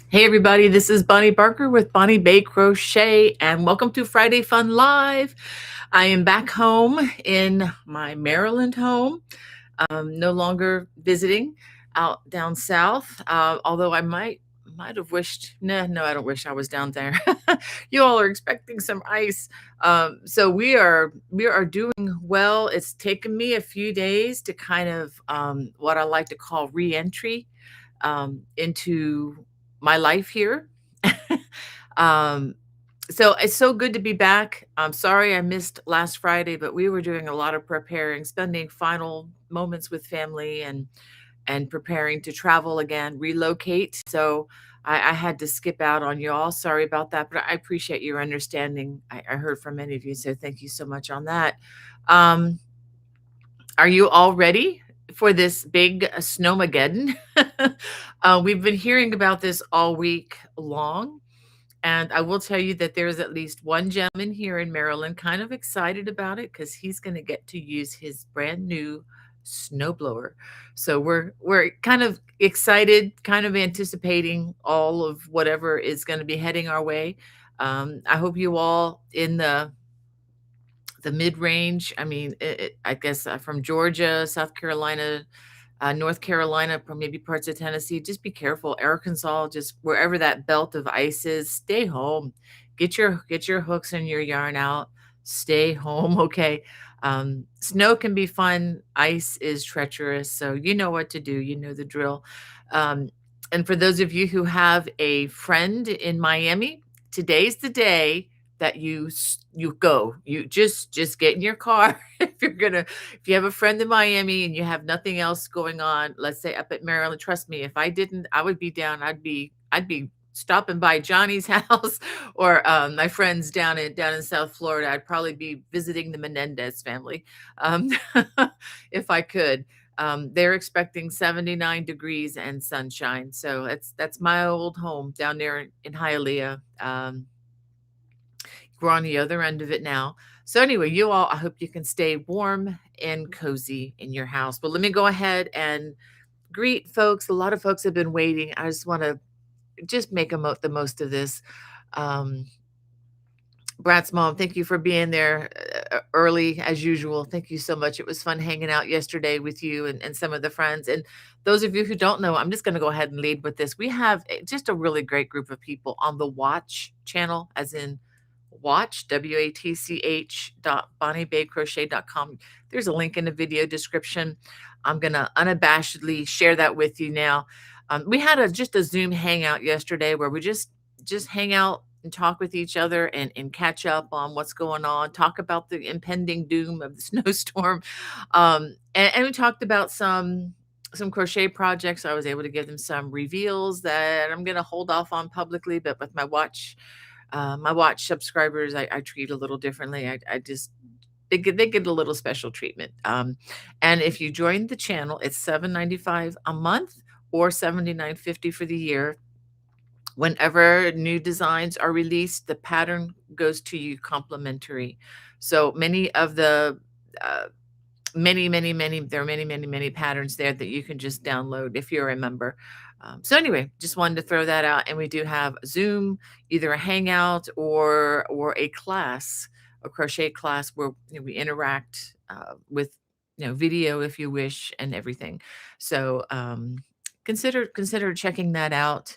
Hey everybody, this is Bonnie Barker with Bonnie Bay Crochet and welcome to Friday Fun Live. I am back home in my Maryland home, no longer visiting out down south, although I might have wished, no, I don't wish I was down there. You all are expecting some ice. So we are doing well. It's taken me a few days to kind of what I like to call re-entry into my life here. um, so it's so good to be back. I'm sorry I missed last Friday, but we were doing a lot of preparing, spending final moments with family and preparing to travel again, relocate. So I had to skip out on you all. Sorry about that, but I appreciate your understanding. I heard from many of you, so thank you so much on that. Um, are you all ready for this big snowmageddon? We've been hearing about this all week long, and I will tell you that there's at least one gentleman here in Maryland kind of excited about it because he's going to get to use his brand new snowblower. So we're kind of excited, kind of anticipating all of whatever is going to be heading our way. I hope you all in the mid-range. I mean, I guess from Georgia, South Carolina, North Carolina, or maybe parts of Tennessee. Just be careful. Arkansas, just wherever that belt of ice is, stay home. Get your hooks and your yarn out. Stay home, okay? Snow can be fun. Ice is treacherous, so you know what to do. You know the drill. Um, and for those of you who have a friend in Miami, today's the day that you go. You just get in your car if you have a friend in Miami and you have nothing else going on, let's say up at Maryland, trust me, if I didn't, I would be down. I'd be stopping by Johnny's house or my friends down in South Florida. I'd probably be visiting the Menendez family um, if I could. They're expecting 79 degrees and sunshine, so that's my old home down there in Hialeah. We're on the other end of it now. So anyway, you all, I hope you can stay warm and cozy in your house. But let me go ahead and greet folks. A lot of folks have been waiting. I just want to just make the most of this. Um, Brat's mom, thank you for being there early as usual. Thank you so much. It was fun hanging out yesterday with you and some of the friends. And those of you who don't know, I'm just going to go ahead and lead with this. We have just a really great group of people on the Watch channel, as in watch, WATCH bonniebaycrochet.com. There's a link in the video description. I'm going to unabashedly share that with you now. We had just a Zoom hangout yesterday where we just hang out and talk with each other and catch up on what's going on, talk about the impending doom of the snowstorm. And we talked about some crochet projects. I was able to give them some reveals that I'm going to hold off on publicly, but with my watch subscribers, I treat a little differently. I just they get a little special treatment. And if you join the channel, it's $7.95 a month or $79.50 for the year. Whenever new designs are released, the pattern goes to you complimentary. So many of the there are many patterns there that you can just download if you're a member. So anyway, just wanted to throw that out. And we do have Zoom, either a hangout or a class, a crochet class where we interact with video if you wish and everything. So consider checking that out.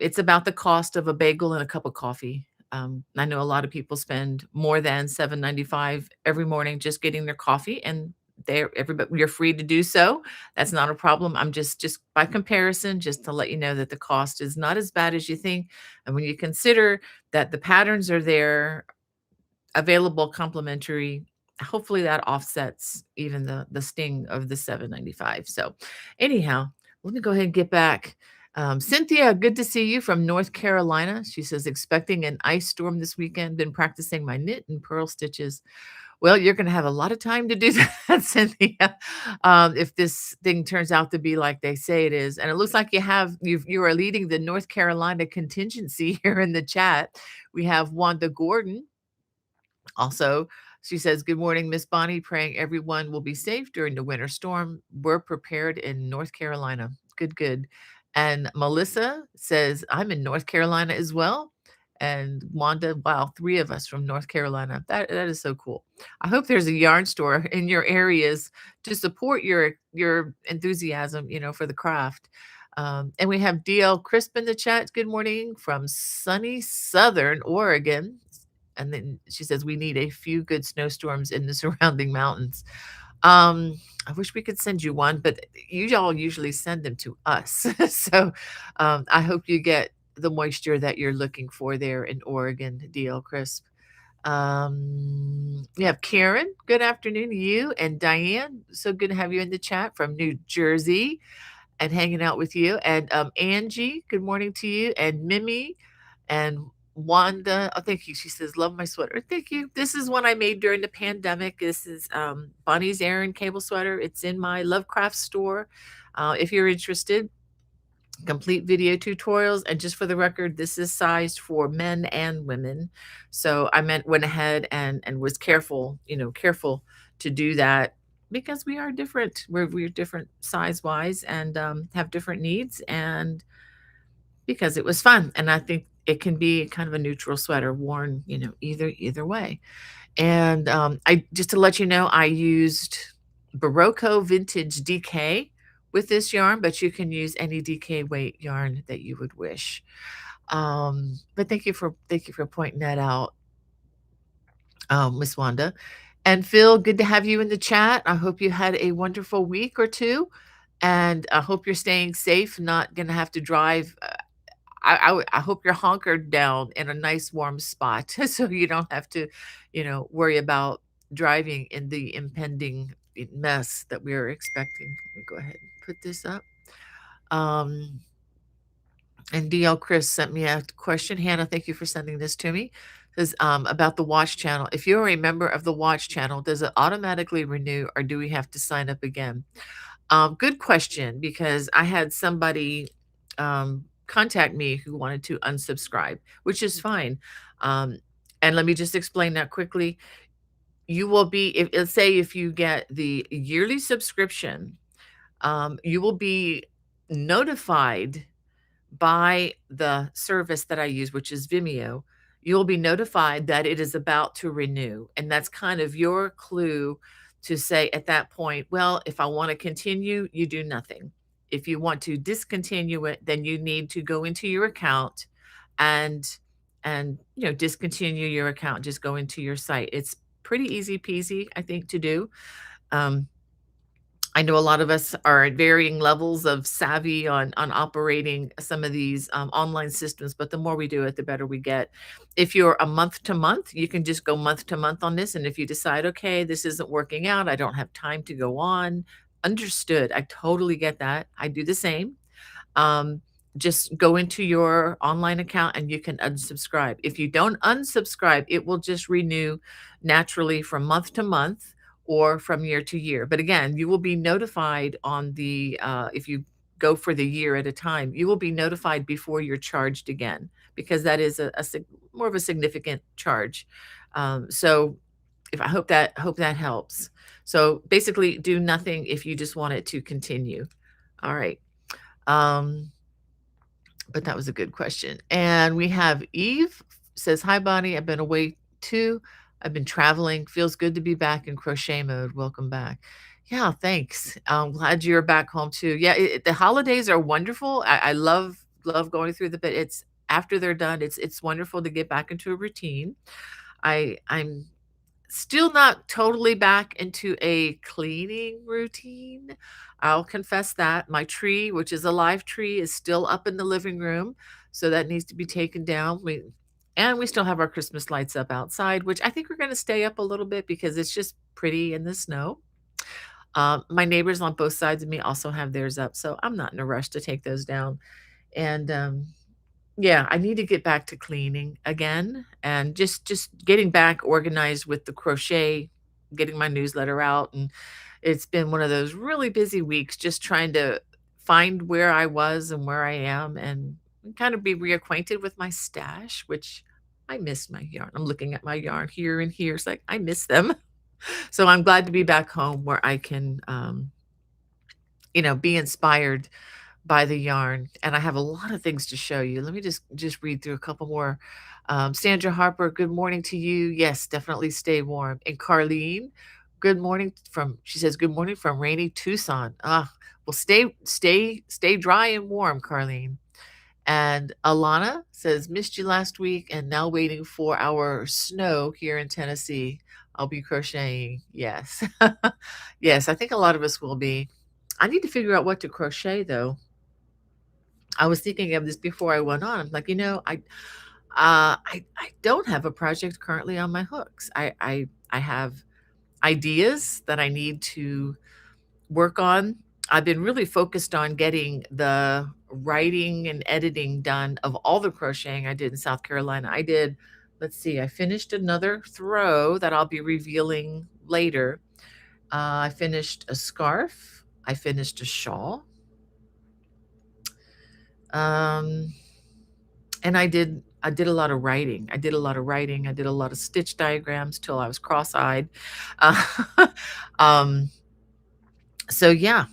It's about the cost of a bagel and a cup of coffee. I know a lot of people spend more than $7.95 every morning just getting their coffee, and everybody, you're free to do so. That's not a problem. I'm just by comparison, just to let you know that the cost is not as bad as you think. And when you consider that the patterns are there, available complimentary, hopefully that offsets even the sting of the $7.95. So anyhow, let me go ahead and get back. Cynthia, good to see you from North Carolina. She says, expecting an ice storm this weekend, been practicing my knit and purl stitches. Well, you're going to have a lot of time to do that, Cynthia, if this thing turns out to be like they say it is. And it looks like you are leading the North Carolina contingency here in the chat. We have Wanda Gordon. Also, she says, good morning, Miss Bonnie, praying everyone will be safe during the winter storm. We're prepared in North Carolina. Good. And Melissa says, I'm in North Carolina as well. And Wanda, wow, 3 of us from North Carolina. That is so cool. I hope there's a yarn store in your areas to support your enthusiasm, for the craft. And we have DL Crisp in the chat. Good morning from sunny Southern Oregon. And then she says, we need a few good snowstorms in the surrounding mountains. I wish we could send you one, but you all usually send them to us. So I hope you get the moisture that you're looking for there in Oregon, DL Crisp. We have Karen. Good afternoon to you. And Diane, so good to have you in the chat from New Jersey and hanging out with you. And Angie, good morning to you. And Mimi and Wanda, oh, thank you. She says, love my sweater. Thank you. This is one I made during the pandemic. This is Bonnie's Aran cable sweater. It's in my Lovecraft store. If you're interested, complete video tutorials. And just for the record, this is sized for men and women. So I went ahead and was careful, careful to do that because we are different. We're different size wise and have different needs, and because it was fun. And I think it can be kind of a neutral sweater worn, either way. And I just to let you know, I used Barocco Vintage DK with this yarn, but you can use any DK weight yarn that you would wish. But thank you for pointing that out, Miss Wanda. And Phil, good to have you in the chat. I hope you had a wonderful week or two, and I hope you're staying safe, not going to have to drive. I hope you're hunkered down in a nice warm spot so you don't have to, worry about driving in the impending mess that we're expecting. Let me go ahead and put this up. And DL Chris sent me a question. Hannah, thank you for sending this to me. Says about the watch channel. If you're a member of the watch channel, does it automatically renew or do we have to sign up again? Good question, because I had somebody contact me who wanted to unsubscribe, which is fine. And let me just explain that quickly. You will be, let's say if you get the yearly subscription, you will be notified by the service that I use, which is Vimeo. You'll be notified that it is about to renew. And that's kind of your clue to say at that point, well, if I want to continue, you do nothing. If you want to discontinue it, then you need to go into your account and discontinue your account. Just go into your site. It's pretty easy peasy, I think, to do. I know a lot of us are at varying levels of savvy on operating some of these online systems, but the more we do it, the better we get. If you're a month to month, you can just go month to month on this. And if you decide, okay, this isn't working out, I don't have time to go on, understood. I totally get that. I do the same. Just go into your online account and you can unsubscribe. If you don't unsubscribe, it will just renew naturally from month to month or from year to year. But again, you will be notified on the, if you go for the year at a time, you will be notified before you're charged again, because that is more of a significant charge. So if I hope that helps. So basically do nothing if you just want it to continue. All right. But that was a good question. And we have Eve says, hi, Bonnie. I've been away too. I've been traveling. Feels good to be back in crochet mode. Welcome back. Yeah, thanks. I'm glad you're back home too. Yeah, the holidays are wonderful. I love going through but it's after they're done, it's wonderful to get back into a routine. I'm still not totally back into a cleaning routine. I'll confess that. My tree, which is a live tree, is still up in the living room, so that needs to be taken down. We still have our Christmas lights up outside, which I think we're going to stay up a little bit because it's just pretty in the snow. My neighbors on both sides of me also have theirs up, so I'm not in a rush to take those down. And yeah, I need to get back to cleaning again and just getting back organized with the crochet, getting my newsletter out. And it's been one of those really busy weeks just trying to find where I was and where I am and kind of be reacquainted with my stash, which I miss my yarn. I'm looking at my yarn here and here. It's like I miss them. So I'm glad to be back home where I can, be inspired by the yarn, and I have a lot of things to show you. Let me just read through a couple more. Sandra Harper, good morning to you. Yes, definitely stay warm. And Carlene, good morning from she says good morning from rainy Tucson. Well, stay dry and warm, Carlene. And Alana says, missed you last week and now waiting for our snow here in Tennessee. I'll be crocheting. Yes. Yes, I think a lot of us will be. I need to figure out what to crochet though. I was thinking of this before I went on. I'm like, I don't have a project currently on my hooks. I have ideas that I need to work on. I've been really focused on getting the writing and editing done of all the crocheting I did in South Carolina. Let's see, I finished another throw that I'll be revealing later. I finished a scarf. I finished a shawl. Um, and I did a lot of writing. I did a lot of writing. I did a lot of stitch diagrams till I was cross-eyed. Uh, um, so yeah,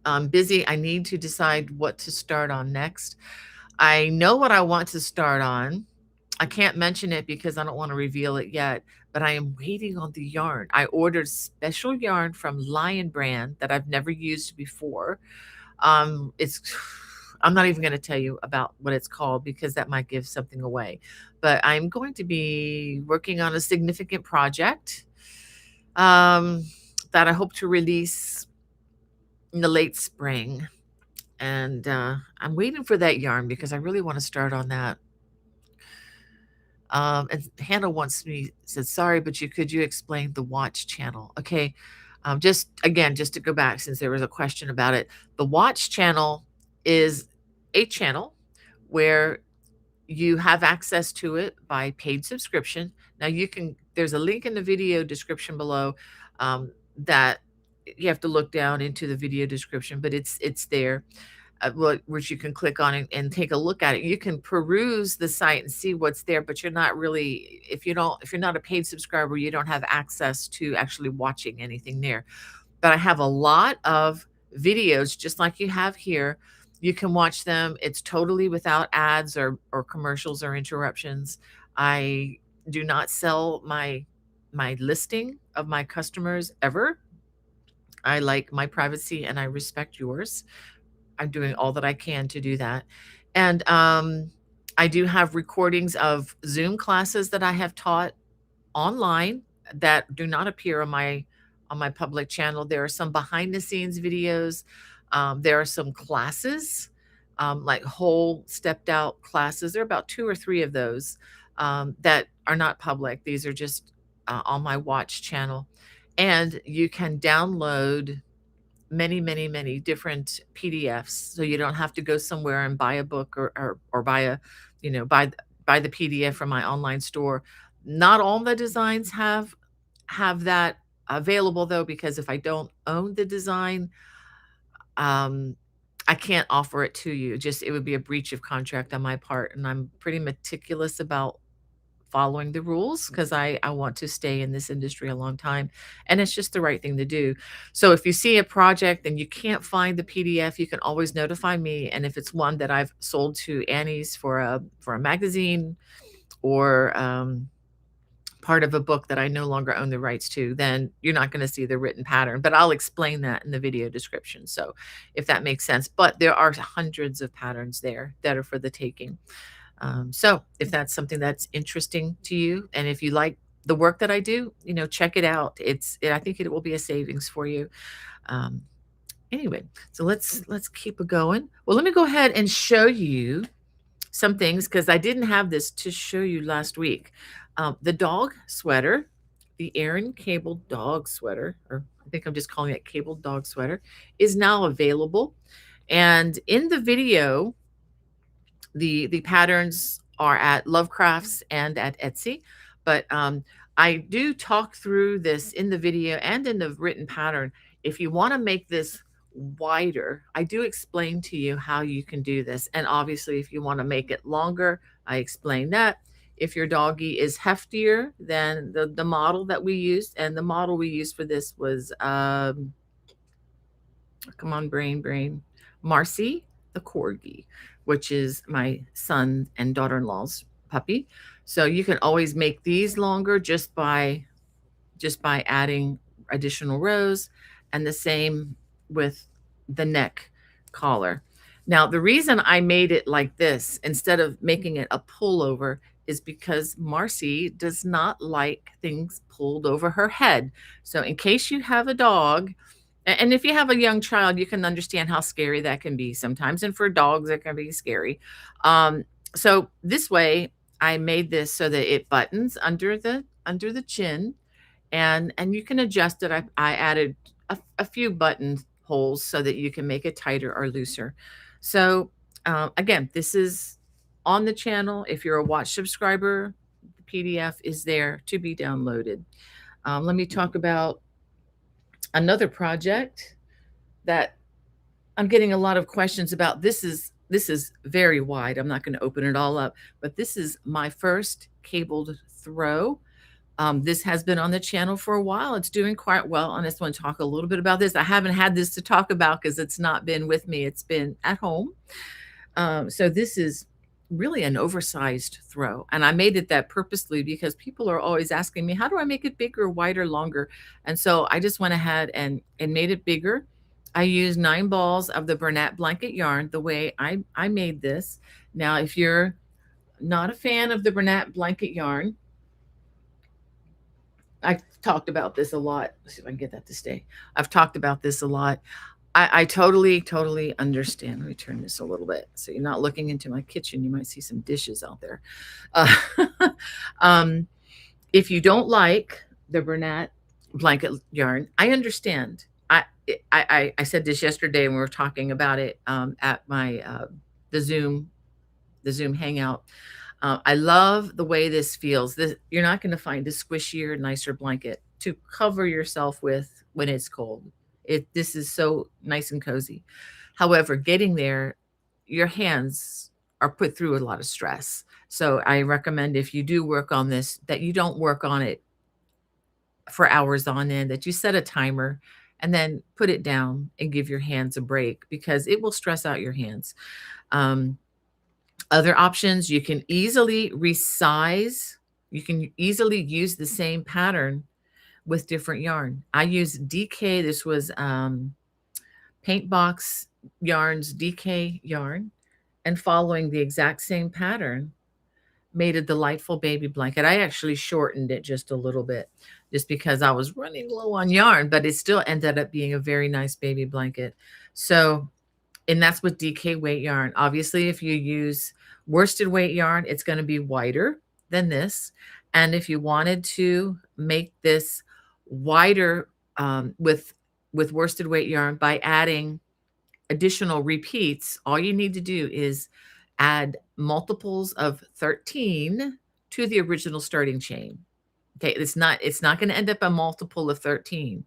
I'm busy. I need to decide what to start on next. I know what I want to start on. I can't mention it because I don't want to reveal it yet, but I am waiting on the yarn. I ordered special yarn from Lion Brand that I've never used before. It's I'm not even going to tell you about what it's called because that might give something away. But I'm going to be working on a significant project that I hope to release in the late spring. And I'm waiting for that yarn because I really want to start on that. And Hannah wants me said, sorry, but could you explain the watch channel? Okay. Just again, just to go back since there was a question about it, the watch channel is a channel where you have access to it by paid subscription. Now there's a link in the video description below that you have to look down into the video description, but it's there which you can click on it and take a look at it. You can peruse the site and see what's there, but you're not really, if you're not a paid subscriber, you don't have access to actually watching anything there. But I have a lot of videos just like you have here. You can watch them. It's totally without ads or commercials or interruptions. I do not sell my listing of my customers ever. I like my privacy and I respect yours. I'm doing all that I can to do that. And I do have recordings of Zoom classes that I have taught online that do not appear on my public channel. There are some behind the scenes videos. There are some classes, like whole stepped out classes. There are about 2 or 3 of those that are not public. These are just on my watch channel. And you can download many different PDFs, so you don't have to go somewhere and buy a book or buy a, buy the PDF from my online store. Not all the designs have that available though, because if I don't own the design, I can't offer it to you. Just it would be a breach of contract on my part, and I'm pretty meticulous about following the rules because I want to stay in this industry a long time, and it's just the right thing to do. So if you see a project and you can't find the PDF, you can always notify me. And if it's one that I've sold to Annie's for a magazine or part of a book that I no longer own the rights to, then you're not going to see the written pattern, but I'll explain that in the video description. So if that makes sense, but there are hundreds of patterns there that are for the taking. So if that's something that's interesting to you, and if you like the work that I do, check it out. I think it will be a savings for you. Anyway, so let's keep it going. Well, let me go ahead and show you some things because I didn't have this to show you last week. The dog sweater, the Aran cable dog sweater, or I think I'm just calling it cable dog sweater, is now available. And in the video, the patterns are at Lovecrafts and at Etsy, but I do talk through this in the video and in the written pattern. If you want to make this wider, I do explain to you how you can do this. And obviously, if you want to make it longer, I explain that. If your doggy is heftier than the model that we used, and the model we used for this was, come on, brain. Marcy the corgi, which is my son and daughter-in-law's puppy. So you can always make these longer just by adding additional rows, and the same with the neck collar. Now, the reason I made it like this instead of making it a pullover is because Marcy does not like things pulled over her head. So in case you have a dog, and if you have a young child, you can understand how scary that can be sometimes. And for dogs, it can be scary. So this way, I made this so that it buttons under the chin, and you can adjust it. I added a few button holes so that you can make it tighter or looser. So again, this is on the channel. If you're a watch subscriber, the PDF is there to be downloaded. Let me talk about another project that I'm getting a lot of questions about. This is very wide. I'm not going to open it all up, but this is my first cabled throw. This has been on the channel for a while. It's doing quite well. And I just want to talk a little bit about this. I haven't had this to talk about because it's not been with me. It's been at home. So this is really an oversized throw. And I made it that purposely because people are always asking me, how do I make it bigger, wider, longer? And so I just went ahead and made it bigger. I used 9 balls of the Bernat blanket yarn the way I made this. Now, if you're not a fan of the Bernat blanket yarn, I've talked about this a lot. Let's see if I can get that to stay. I've talked about this a lot. I totally, totally understand. Let me turn this a little bit so you're not looking into my kitchen. You might see some dishes out there. Uh, if you don't like the Bernat blanket yarn, I understand. I said this yesterday when we were talking about it at my the Zoom hangout. I love the way this feels. You're not going to find a squishier, nicer blanket to cover yourself with when it's cold. This is so nice and cozy. However, getting there, your hands are put through a lot of stress. So I recommend, if you do work on this, that you don't work on it for hours on end, that you set a timer and then put it down and give your hands a break, because it will stress out your hands. Other options, you can easily resize. You can easily use the same pattern with different yarn. I use DK. This was Paintbox Yarns DK yarn, and following the exact same pattern made a delightful baby blanket. I actually shortened it just a little bit just because I was running low on yarn, but it still ended up being a very nice baby blanket. So, and that's with DK weight yarn. Obviously, if you use worsted weight yarn, it's going to be wider than this. And if you wanted to make this wider with worsted weight yarn by adding additional repeats, all you need to do is add multiples of 13 to the original starting chain. Okay, it's not going to end up a multiple of 13.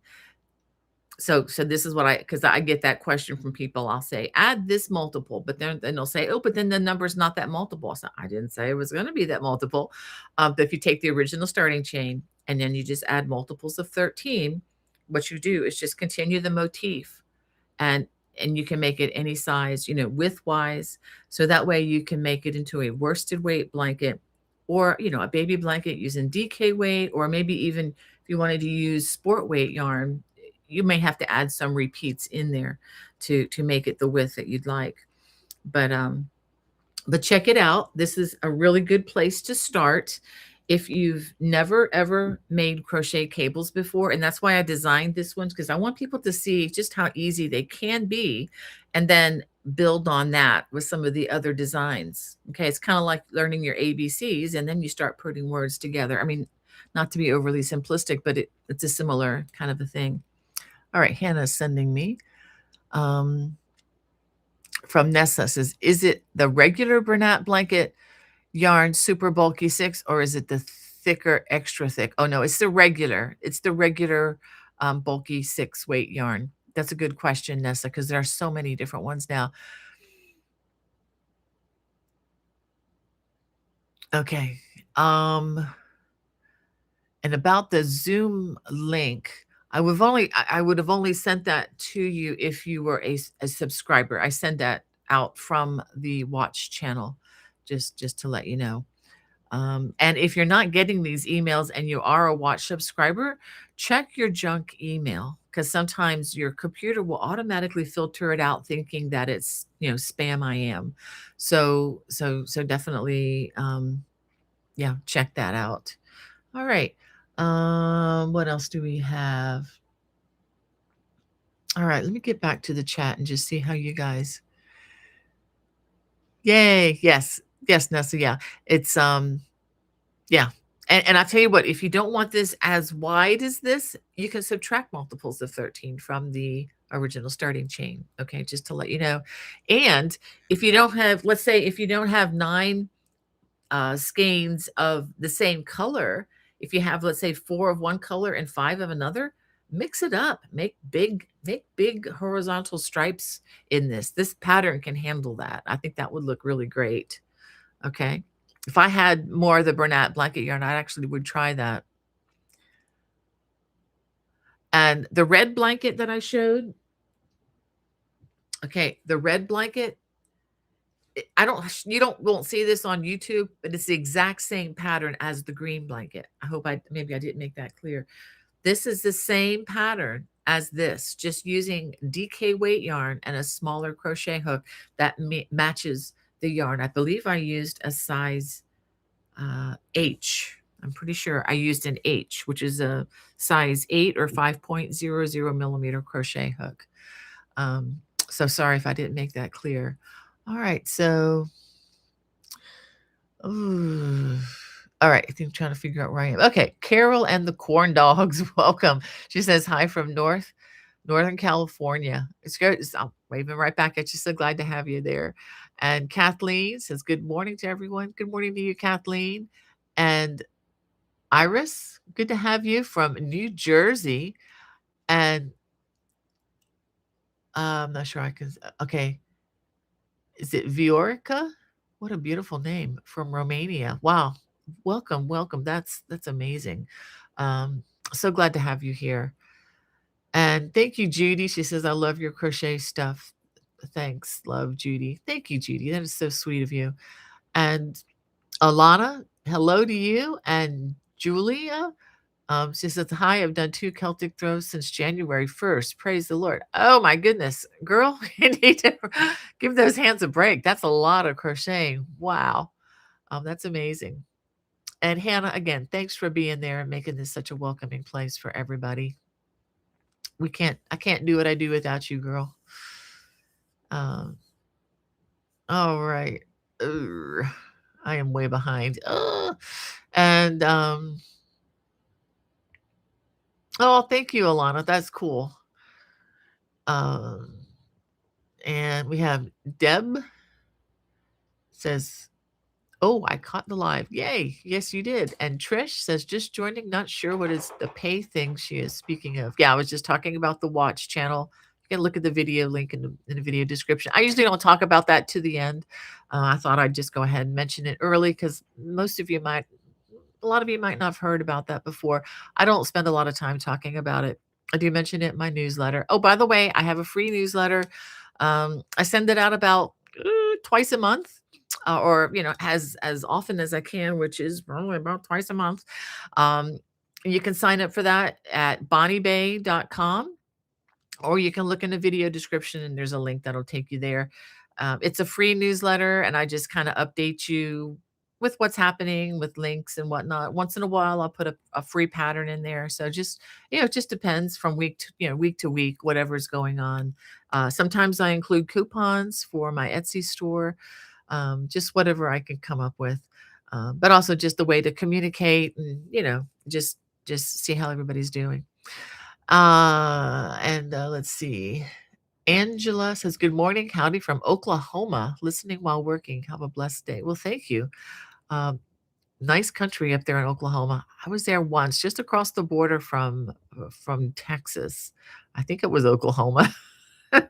So this is what because I get that question from people. I'll say, add this multiple, but then they'll say, oh, but then the number's not that multiple. So I didn't say it was going to be that multiple. But if you take the original starting chain and then you just add multiples of 13, what you do is just continue the motif, and you can make it any size, width wise. So that way you can make it into a worsted weight blanket, or, a baby blanket using DK weight, or maybe even if you wanted to use sport weight yarn, you may have to add some repeats in there to make it the width that you'd like. But check it out. This is a really good place to start if you've never ever made crochet cables before. And that's why I designed this one, because I want people to see just how easy they can be, and then build on that with some of the other designs. Okay, it's kind of like learning your ABCs and then you start putting words together. I mean, not to be overly simplistic, but it's a similar kind of a thing. All right, Hannah's sending me from Nessa, says, is it the regular Bernat blanket yarn super bulky 6, or is it the thicker extra thick? Oh no, it's the regular bulky 6 weight yarn. That's a good question, Nessa, because there are so many different ones now. Okay. And about the Zoom link, I would have only sent that to you if you were a subscriber. I send that out from the watch channel, just to let you know. And if you're not getting these emails and you are a watch subscriber, check your junk email, because sometimes your computer will automatically filter it out thinking that it's, spam I am. So definitely, yeah, check that out. All right. What else do we have? All right, let me get back to the chat and just see how you guys. Yay. Yes. Yes, Nessa. Yeah. It's yeah. And I'll tell you what, if you don't want this as wide as this, you can subtract multiples of 13 from the original starting chain. Okay, just to let you know. And if you don't have, let's say if you don't have 9 skeins of the same color, if you have, let's say, 4 of one color and 5 of another, mix it up. Make big horizontal stripes in this. This pattern can handle that. I think that would look really great. Okay. If I had more of the Bernat blanket yarn, I actually would try that. And the red blanket that I showed, okay, the red blanket, you won't see this on YouTube, but it's the exact same pattern as the green blanket. Maybe I didn't make that clear. This is the same pattern as this, just using DK weight yarn and a smaller crochet hook that matches the yarn. I believe I used a size H. I'm pretty sure I used an H, which is a size 8 or 5.00 millimeter crochet hook. So sorry if I didn't make that clear. All right, so, ooh, all right, I think I'm trying to figure out where I am. Okay, Carol and the Corn Dogs, welcome. She says hi from Northern California. It's good. I'm waving right back at you. So glad to have you there. And Kathleen says good morning to everyone. Good morning to you, Kathleen. And Iris, good to have you from New Jersey. And I'm not sure I can. Okay, is it Viorica? What a beautiful name, from Romania. Wow, welcome, welcome. That's amazing. Um, so glad to have you here. And thank you, Judy. She says, I love your crochet stuff. Thanks, love, Judy. Thank you, Judy. That is so sweet of you. And Alana, hello to you. And Julia, she says, hi, I've done 2 Celtic throws since January 1st. Praise the Lord. Oh my goodness, girl, you need to give those hands a break. That's a lot of crocheting. Wow. That's amazing. And Hannah, again, thanks for being there and making this such a welcoming place for everybody. I can't do what I do without you, girl. All right. I am way behind. And oh, thank you, Alana. That's cool. And we have Deb says, oh, I caught the live. Yay. Yes, you did. And Trish says, just joining, not sure what is the pay thing she is speaking of. Yeah, I was just talking about the watch channel. You can look at the video link in the video description. I usually don't talk about that to the end. I thought I'd just go ahead and mention it early because a lot of you might not have heard about that before. I don't spend a lot of time talking about it. I do mention it in my newsletter. Oh, by the way, I have a free newsletter. I send it out about twice a month, or as often as I can, which is probably about twice a month. You can sign up for that at bonniebay.com, or you can look in the video description and there's a link that'll take you there. It's a free newsletter, and I just kind of update you with what's happening with links and whatnot. Once in a while, I'll put a free pattern in there. So just, it just depends from week to week, whatever's going on. Sometimes I include coupons for my Etsy store, just whatever I can come up with. But also just a way to communicate and, just see how everybody's doing. And let's see. Angela says, good morning. Howdy from Oklahoma, listening while working. Have a blessed day. Well, thank you. Nice country up there in Oklahoma. I was there once, just across the border from Texas. I think it was Oklahoma. I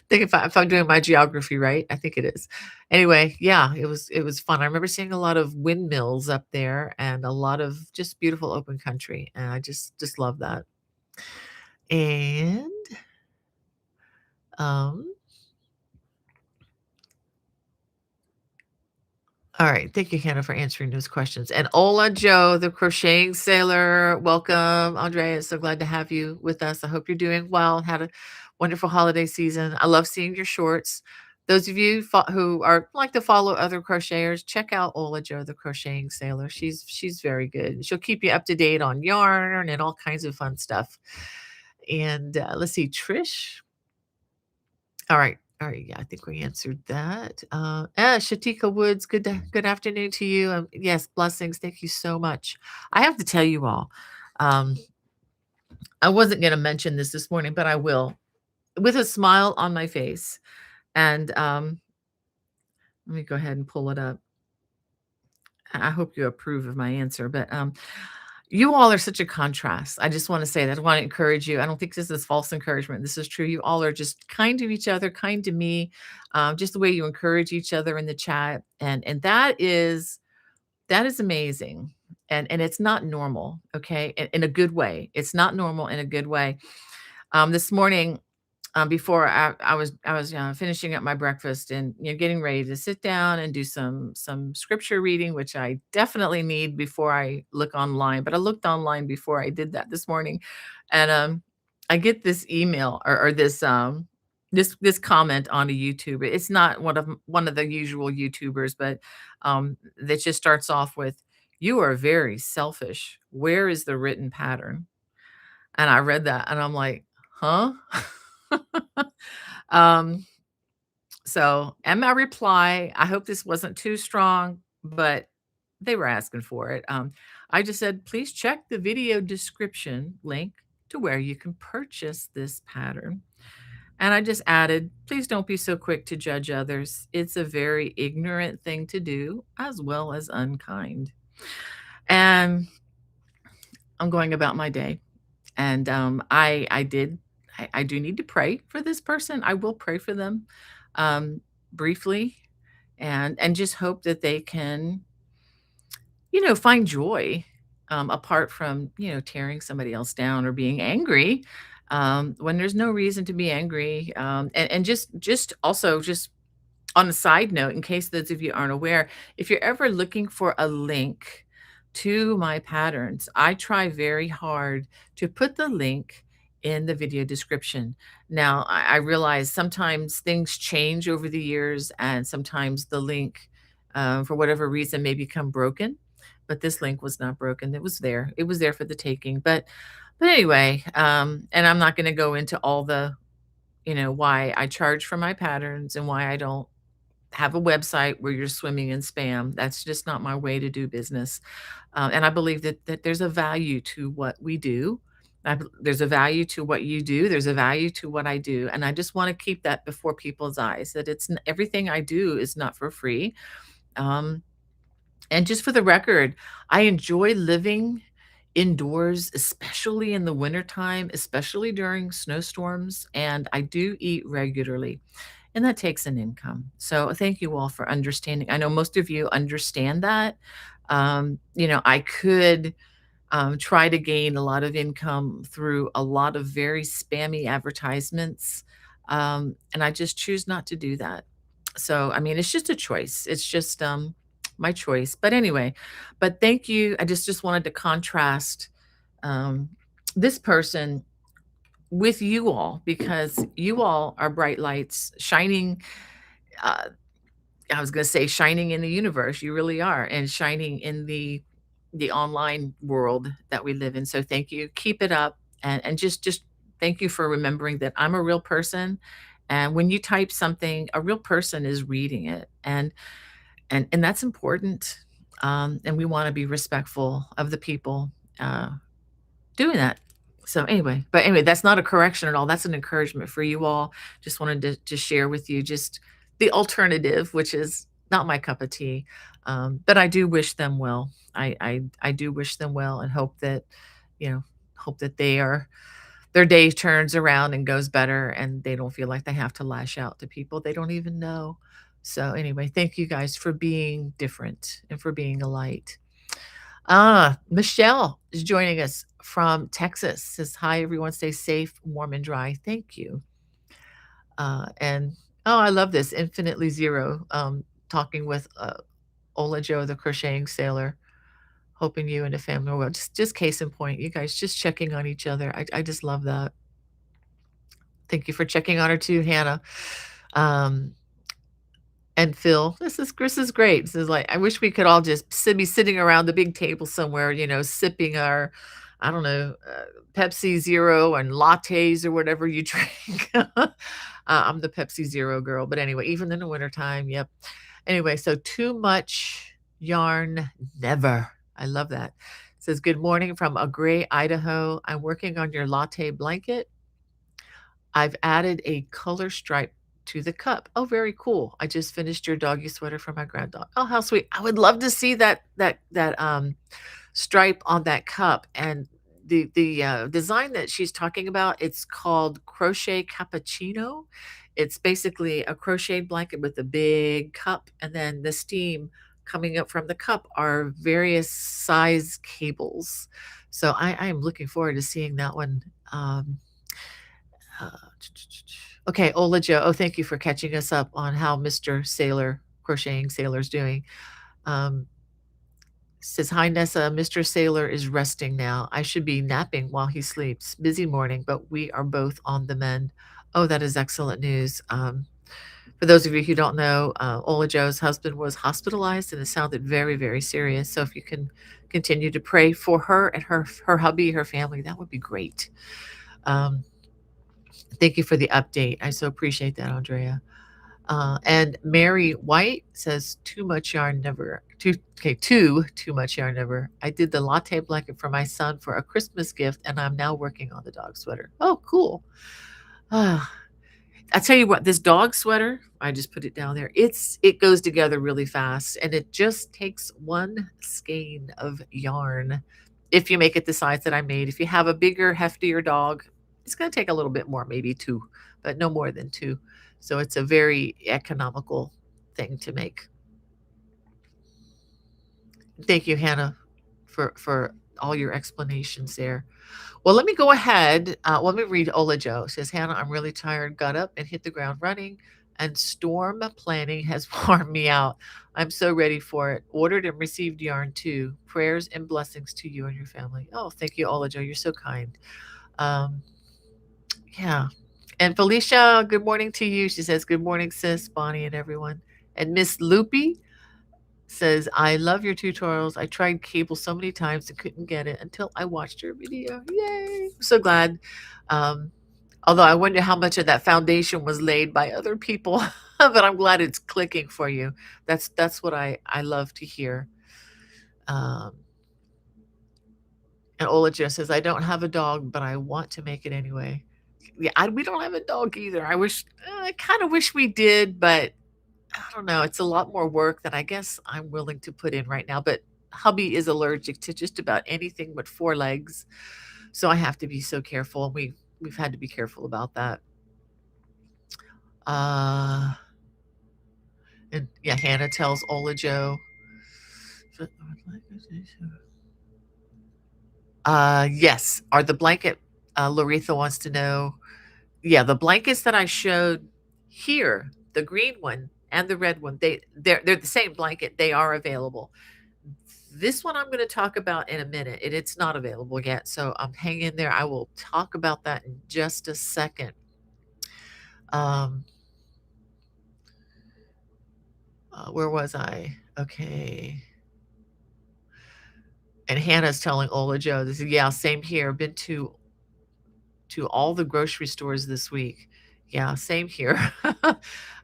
think if I'm doing my geography right, I think it is. Anyway, yeah, it was fun. I remember seeing a lot of windmills up there and a lot of just beautiful open country, and I just love that. And um, all right. Thank you, Hannah, for answering those questions. And Ola Joe, the crocheting sailor, welcome. Andrea, so glad to have you with us. I hope you're doing well. Had a wonderful holiday season. I love seeing your shorts. Those of you who are like to follow other crocheters, check out Ola Joe, the crocheting sailor. She's very good. She'll keep you up to date on yarn and all kinds of fun stuff. And let's see, Trish. All right. All right. Yeah, I think we answered that. Shatika Woods, good afternoon to you. Yes, blessings. Thank you so much. I have to tell you all, um, I wasn't going to mention this morning, but I will with a smile on my face. And let me go ahead and pull it up. I hope you approve of my answer, but you all are such a contrast. I just want to say that. I want to encourage you. I don't think this is false encouragement. This is true. You all are just kind to each other, kind to me, just the way you encourage each other in the chat, and that is amazing. And it's not normal, okay? In a good way. It's not normal in a good way. This morning, before I was finishing up my breakfast and getting ready to sit down and do some scripture reading, which I definitely need before I look online. But I looked online before I did that this morning, and I get this email or this comment on a YouTube. It's not one of the usual YouTubers, but that just starts off with, "You are very selfish. Where is the written pattern?" And I read that and I'm like, "Huh?" Um, so and my reply, I hope this wasn't too strong, but they were asking for it. I just said, "Please check the video description link to where you can purchase this pattern." And I just added, "Please don't be so quick to judge others. It's a very ignorant thing to do as well as unkind." And I'm going about my day. And I do need to pray for this person. I will pray for them briefly, and just hope that they can, find joy apart from, tearing somebody else down or being angry when there's no reason to be angry. And just also just on a side note, in case those of you aren't aware, if you're ever looking for a link to my patterns, I try very hard to put the link in the video description. Now, I realize sometimes things change over the years, and sometimes the link, for whatever reason, may become broken. But this link was not broken. It was there. It was there for the taking. But anyway, and I'm not going to go into all the, why I charge for my patterns and why I don't have a website where you're swimming in spam. That's just not my way to do business. And I believe that there's a value to what we do. There's a value to what you do. There's a value to what I do. And I just want to keep that before people's eyes, that everything I do is not for free. Um, and just for the record, I enjoy living indoors, especially in the wintertime, especially during snowstorms. And I do eat regularly, and that takes an income. So thank you all for understanding. I know most of you understand that. I could try to gain a lot of income through a lot of very spammy advertisements. And I just choose not to do that. So, I mean, it's just a choice. It's just my choice. But anyway, but thank you. I just wanted to contrast um, this person with you all, because you all are bright lights shining. Uh, I was going to say shining in the universe. You really are, and shining in the online world that we live in. So thank you. Keep it up, and just thank you for remembering that I'm a real person. And when you type something, a real person is reading it, and that's important. And we want to be respectful of the people doing that. So anyway, that's not a correction at all. That's an encouragement for you all. Just wanted to share with you just the alternative, which is not my cup of tea. But I do wish them well. I do wish them well, and hope that their day turns around and goes better, and they don't feel like they have to lash out to people they don't even know. So anyway, thank you guys for being different and for being a light. Michelle is joining us from Texas says, "Hi, everyone. Stay safe, warm, and dry. Thank you." And oh, I love this. Infinitely Zero, talking with Ola Joe, the crocheting sailor, hoping you and the family are well. Just case in point, you guys just checking on each other. I just love that. Thank you for checking on her too, Hannah. Um, and Phil, this is great. This is like I wish we could all just be sitting around the big table somewhere, sipping our, I don't know, Pepsi Zero and lattes or whatever you drink. I'm the Pepsi Zero girl, but anyway, even in the wintertime, yep. Anyway, so too much yarn, never. I love that. It says, "Good morning from a gray Idaho. I'm working on your latte blanket. I've added a color stripe to the cup." Oh, very cool. "I just finished your doggy sweater for my granddog." Oh, how sweet. I would love to see that stripe on that cup. And the design that she's talking about, it's called Crochet Cappuccino. It's basically a crocheted blanket with a big cup, and then the steam coming up from the cup are various size cables. So I am looking forward to seeing that one. Uh, okay, Ola Joe. Oh, thank you for catching us up on how Mr. Sailor, Crocheting Sailor's doing. Um, Says, "Hi, Nessa. Mr. Sailor is resting now. I should be napping while he sleeps. Busy morning, but we are both on the mend." Oh, that is excellent news. For those of you who don't know, Ola Joe's husband was hospitalized and it sounded very, very serious. So if you can continue to pray for her and her hubby, her family, that would be great. Um, Thank you for the update. I so appreciate that, Andrea. And Mary White says, "Too much yarn never." Too much yarn never. "I did the latte blanket for my son for a Christmas gift, and I'm now working on the dog sweater." Oh, cool. Ah, I tell you what, this dog sweater, I just put it down there. It goes together really fast, and it just takes one skein of yarn. If you make it the size that I made, if you have a bigger, heftier dog, it's going to take a little bit more, maybe two, but no more than two. So it's a very economical thing to make. Thank you, Hannah, for all your explanations there. Well, let me go ahead. Let me read Ola Joe. It says, "Hannah, I'm really tired. Got up and hit the ground running, and storm planning has worn me out. I'm so ready for it. Ordered and received yarn too. Prayers and blessings to you and your family." Oh, thank you, Ola Joe. You're so kind. Um, yeah. And Felicia, good morning to you. She says, "Good morning, sis, Bonnie, and everyone." And Miss Loopy says, "I love your tutorials. I tried cable so many times and couldn't get it until I watched your video. Yay. I'm so glad." Um, Although I wonder how much of that foundation was laid by other people, but I'm glad it's clicking for you. That's what I love to hear. Um, and Olaja says, "I don't have a dog, but I want to make it anyway." Yeah, we don't have a dog either. I kind of wish we did, but I don't know. It's a lot more work that I guess I'm willing to put in right now. But hubby is allergic to just about anything but four legs, so I have to be so careful. And we've had to be careful about that. Uh, and yeah, Hannah tells Ola Joe. Yes. Are the blanket? Laretha wants to know. Yeah, the blankets that I showed here, the green one and the red one, they're the same blanket. They are available. This one I'm going to talk about in a minute, and it's not available yet. So hang in there. I will talk about that in just a second. Um, where was I? Okay. And Hannah's telling Ola Joe, this is, yeah, same here. Been to all the grocery stores this week. Yeah, same here.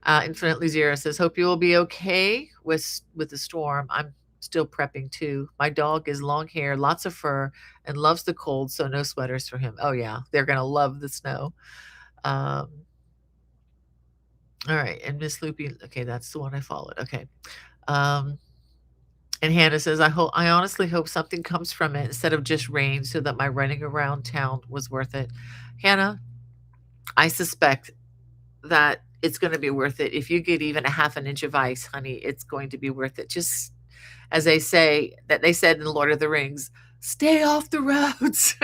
Infinitely Zero says, "Hope you will be okay with the storm. I'm still prepping too. My dog is long hair, lots of fur, and loves the cold, so no sweaters for him." Oh yeah, they're gonna love the snow. Um, all right, and Miss Loopy, okay, that's the one I followed. Okay. Um, and Hannah says, I honestly hope something comes from it instead of just rain so that my running around town was worth it." Hannah, I suspect that it's gonna be worth it. If you get even a half an inch of ice, honey, it's going to be worth it. Just as they said in Lord of the Rings, stay off the roads.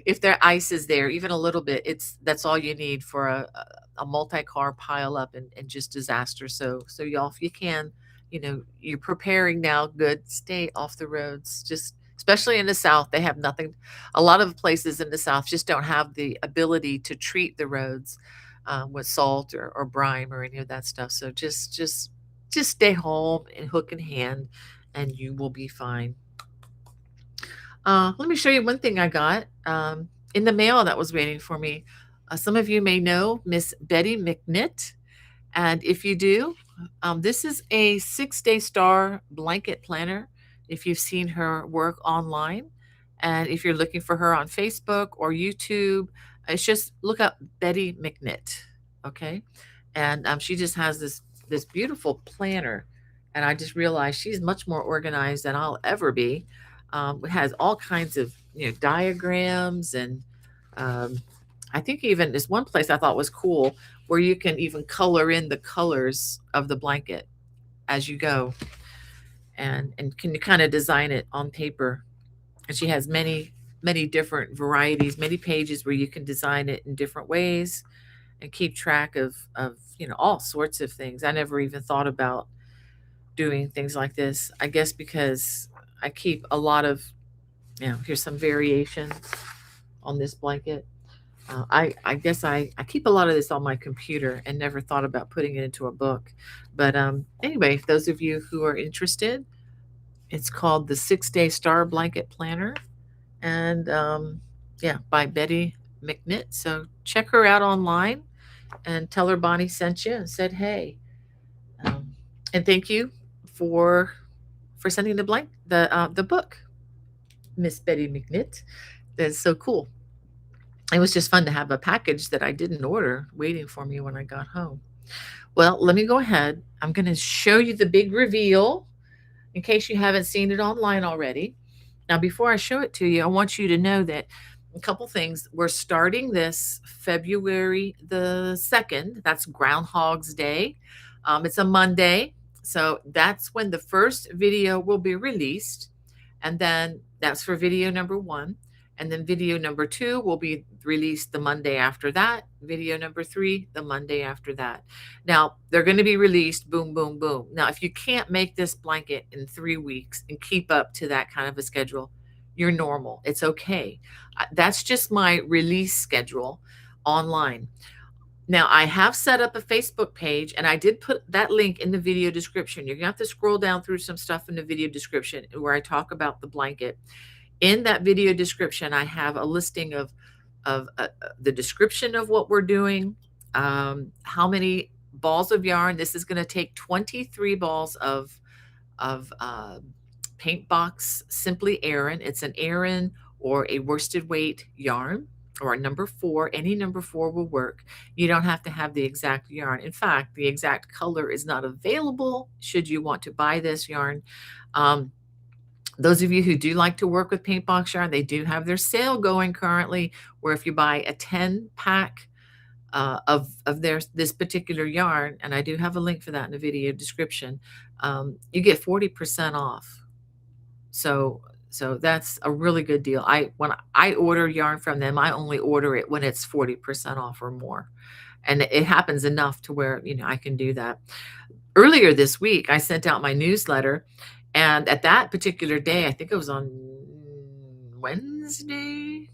If there ice is there, even a little bit, that's all you need for a multi-car pile up and just disaster. So y'all, if you can, you're preparing now, good, stay off the roads. Just especially in the South, they have nothing. A lot of places in the South just don't have the ability to treat the roads with salt or brine or any of that stuff. So just stay home and hook in hand, and you will be fine. Let me show you one thing I got in the mail that was waiting for me. Some of you may know Miss Betty McKnit, and if you do, this is a 6-day star blanket planner. If you've seen her work online, and if you're looking for her on Facebook or YouTube, it's just look up Betty McKnit, okay? And she just has this beautiful planner, and I just realized she's much more organized than I'll ever be. It has all kinds of diagrams, and I think even this one place I thought was cool where you can even color in the colors of the blanket as you go, and can you kind of design it on paper. And she has many different varieties, many pages where you can design it in different ways and keep track of all sorts of things. I never even thought about doing things like this. I guess because I keep a lot of, here's some variations on this blanket. I guess I keep a lot of this on my computer and never thought about putting it into a book. But anyway, those of you who are interested, it's called the 6-Day Star Blanket Planner. And by Betty McKnit. So check her out online and tell her Bonnie sent you and said, hey. And thank you for sending the book, Miss Betty McKnit. That's so cool. It was just fun to have a package that I didn't order waiting for me when I got home. Well, let me go ahead. I'm going to show you the big reveal in case you haven't seen it online already. Now, before I show it to you, I want you to know that a couple things. We're starting this February the 2nd. That's Groundhog's Day. It's a Monday. So that's when the first video will be released. And then that's for video number 1. And then video number 2 will be released the Monday after that. Video number 3, the Monday after that. Now, they're going to be released boom, boom, boom. Now, if you can't make this blanket in 3 weeks and keep up to that kind of a schedule, you're normal. It's okay. That's just my release schedule online. Now, I have set up a Facebook page, and I did put that link in the video description. You're going to have to scroll down through some stuff in the video description where I talk about the blanket. In that video description, I have a listing of the description of what we're doing, how many balls of yarn. This is going to take 23 balls of Paintbox Simply Aran. It's an Aran or a worsted weight yarn, or a number 4. Any number 4 will work. You don't have to have the exact yarn. In fact, the exact color is not available should you want to buy this yarn. Those of you who do like to work with Paintbox yarn, they do have their sale going currently, where if you buy a 10-pack of this particular yarn, and I do have a link for that in the video description, you get 40% off. So that's a really good deal. When I order yarn from them, I only order it when it's 40% off or more, and it happens enough to where I can do that. Earlier this week, I sent out my newsletter. And at that particular day, I think it was on Wednesday.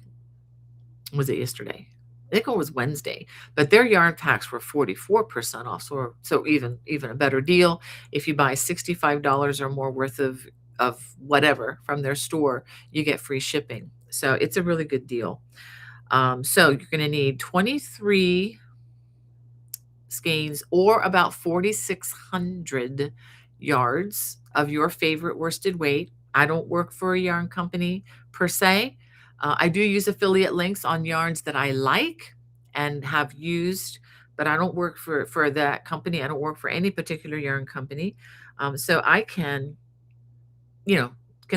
Was it yesterday? I think it was Wednesday. But their yarn packs were 44% off. So even a better deal. If you buy $65 or more worth of whatever from their store, you get free shipping. So it's a really good deal. So you're going to need 23 skeins, or about 4,600 yards of your favorite worsted weight. I don't work for a yarn company per se. I do use affiliate links on yarns that I like and have used, but I don't work for that company. I don't work for any particular yarn company. So I can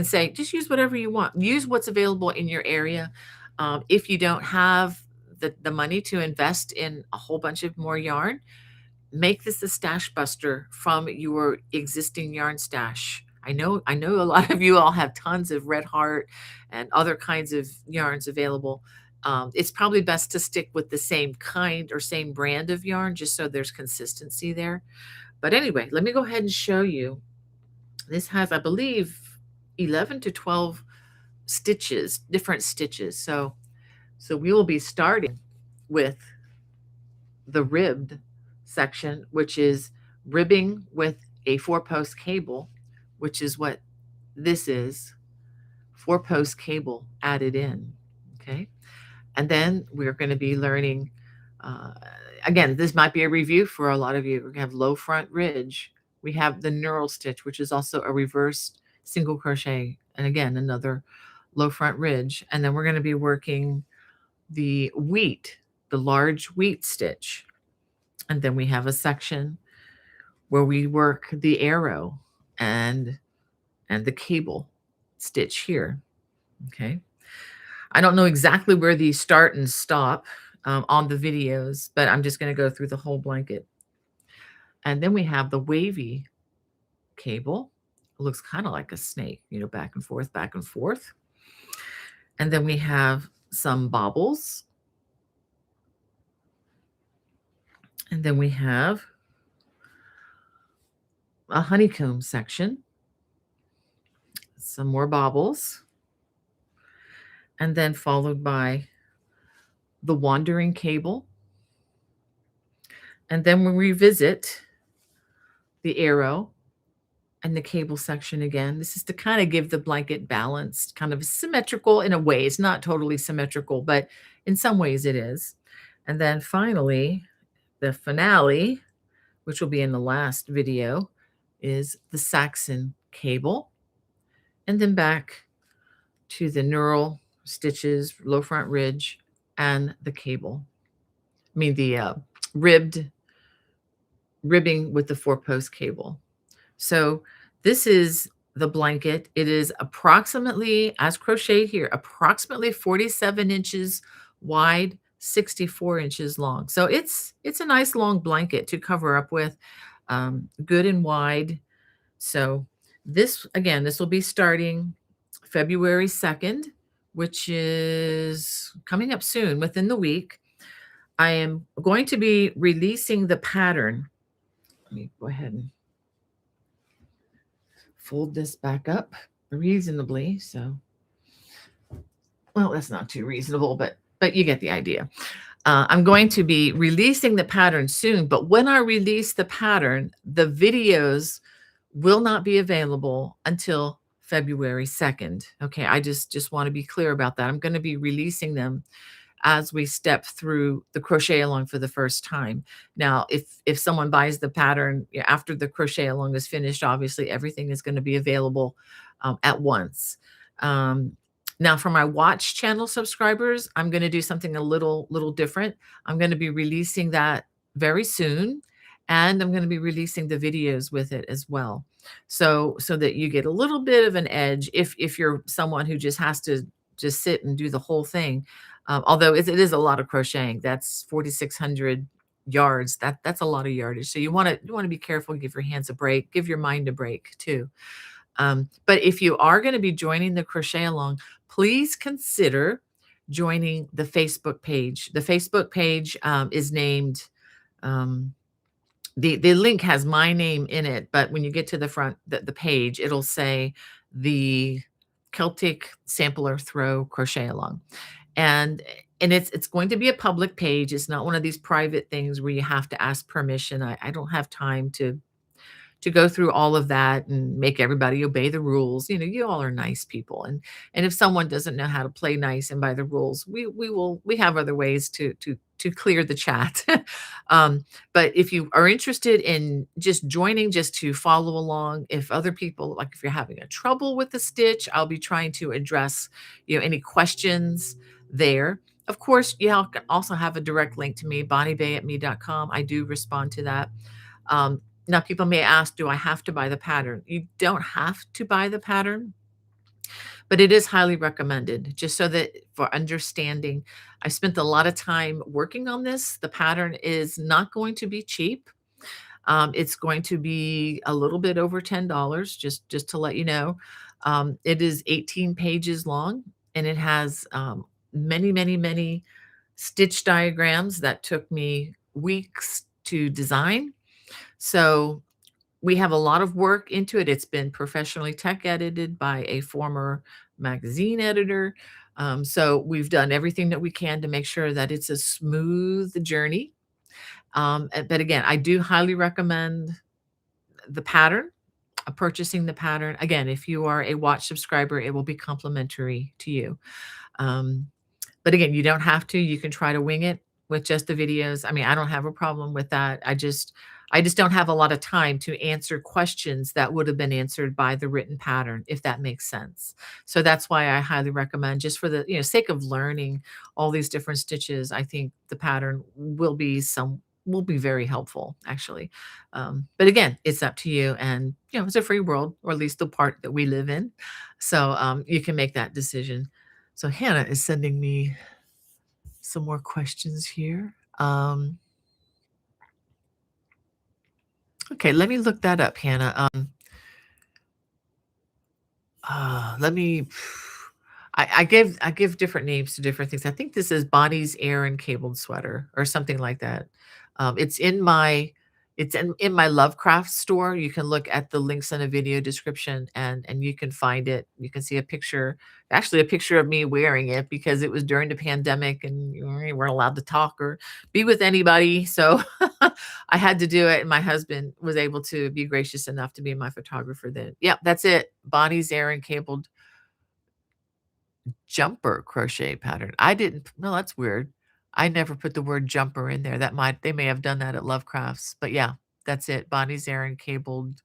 say, just use whatever you want. Use what's available in your area. If you don't have the money to invest in a whole bunch of more yarn, make this a stash buster from your existing yarn stash. I know a lot of you all have tons of Red Heart and other kinds of yarns available. It's probably best to stick with the same kind or same brand of yarn just so there's consistency there. But anyway, let me go ahead and show you. This has, I believe, 11 to 12 stitches, different stitches. So we will be starting with the ribbed section, which is ribbing with a 4-post cable, which is what this is, 4-post cable added in. Okay. And then we're going to be learning, uh, again, this might be a review for a lot of you. We're going to have low front ridge. We have the knurl stitch, which is also a reversed single crochet. And again, another low front ridge. And then we're going to be working the wheat, the large wheat stitch. And then we have a section where we work the arrow and the cable stitch here. Okay. I don't know exactly where these start and stop on the videos, but I'm just going to go through the whole blanket. And then we have the wavy cable. It looks kind of like a snake, you know, back and forth, back and forth. And then we have some bobbles. And then we have a honeycomb section, some more bobbles, and then followed by the wandering cable. And then we revisit the arrow and the cable section again. This is to kind of give the blanket balanced, kind of symmetrical in a way. It's not totally symmetrical, but in some ways it is. And then finally, the finale, which will be in the last video, is the Saxon cable. And then back to the knurl stitches, low front ridge, and the cable. I mean, the ribbing with the 4-post cable. So this is the blanket. It is approximately, as crocheted here, approximately 47 inches wide, 64 inches long. So it's a nice long blanket to cover up with, good and wide. So this, again, this will be starting February 2nd, which is coming up soon, within the week. I am going to be releasing the pattern. Let me go ahead and fold this back up reasonably. So, well, that's not too reasonable, but you get the idea. I'm going to be releasing the pattern soon, but when I release the pattern, the videos will not be available until February 2nd. Okay, I just want to be clear about that. I'm going to be releasing them as we step through the crochet along for the first time. Now, if someone buys the pattern after the crochet along is finished, obviously everything is going to be available at once. Now, for my watch channel subscribers, I'm going to do something a little different. I'm going to be releasing that very soon, and I'm going to be releasing the videos with it as well, so that you get a little bit of an edge if you're someone who just has to just sit and do the whole thing. Although it is a lot of crocheting. That's 4,600 yards. That's a lot of yardage. So you want to be careful. Give your hands a break. Give your mind a break too. But if you are going to be joining the crochet along, please consider joining the Facebook page. The Facebook page is named. The link has my name in it, but when you get to the front, the page, it'll say the Celtic Sampler Throw Crochet Along. And it's going to be a public page. It's not one of these private things where you have to ask permission. I don't have time to go through all of that and make everybody obey the rules. You know, you all are nice people. And if someone doesn't know how to play nice and by the rules, we have other ways to clear the chat. But if you are interested in just joining, just to follow along, if other people, like if you're having a trouble with the stitch, I'll be trying to address, any questions there. Of course, you can also have a direct link to me, bonniebay@me.com. I do respond to that. Now, people may ask, do I have to buy the pattern? You don't have to buy the pattern, but it is highly recommended, just so that for understanding. I spent a lot of time working on this. The pattern is not going to be cheap. It's going to be a little bit over $10, just to let you know. It is 18 pages long, and it has many, many, many stitch diagrams that took me weeks to design. So we have a lot of work into it. It's been professionally tech edited by a former magazine editor. So we've done everything that we can to make sure that it's a smooth journey. But again, I do highly recommend the pattern, purchasing the pattern. Again, if you are a watch subscriber, it will be complimentary to you. Um, but again, you don't have to. You can try to wing it with just the videos. I mean, I don't have a problem with that. I just don't have a lot of time to answer questions that would have been answered by the written pattern, if that makes sense. So that's why I highly recommend, just for the, sake of learning all these different stitches, I think the pattern will be very helpful actually. But again, it's up to you, and it's a free world, or at least the part that we live in. So you can make that decision. So Hannah is sending me some more questions here. Okay, let me look that up, Hannah. Let me. I give different names to different things. I think this is Bonnie's Aran cabled sweater or something like that. It's in my Lovecraft store. You can look at the links in a video description, and you can find it. You can see a picture, actually a picture of me wearing it, because it was during the pandemic and we weren't allowed to talk or be with anybody. So I had to do it. And my husband was able to be gracious enough to be my photographer then. Yeah, that's it. Bonnie's Aran cabled jumper crochet pattern. I didn't no, that's weird. I never put the word jumper in there. They may have done that at Lovecrafts, but yeah, that's it. Bonnie's Aran cabled.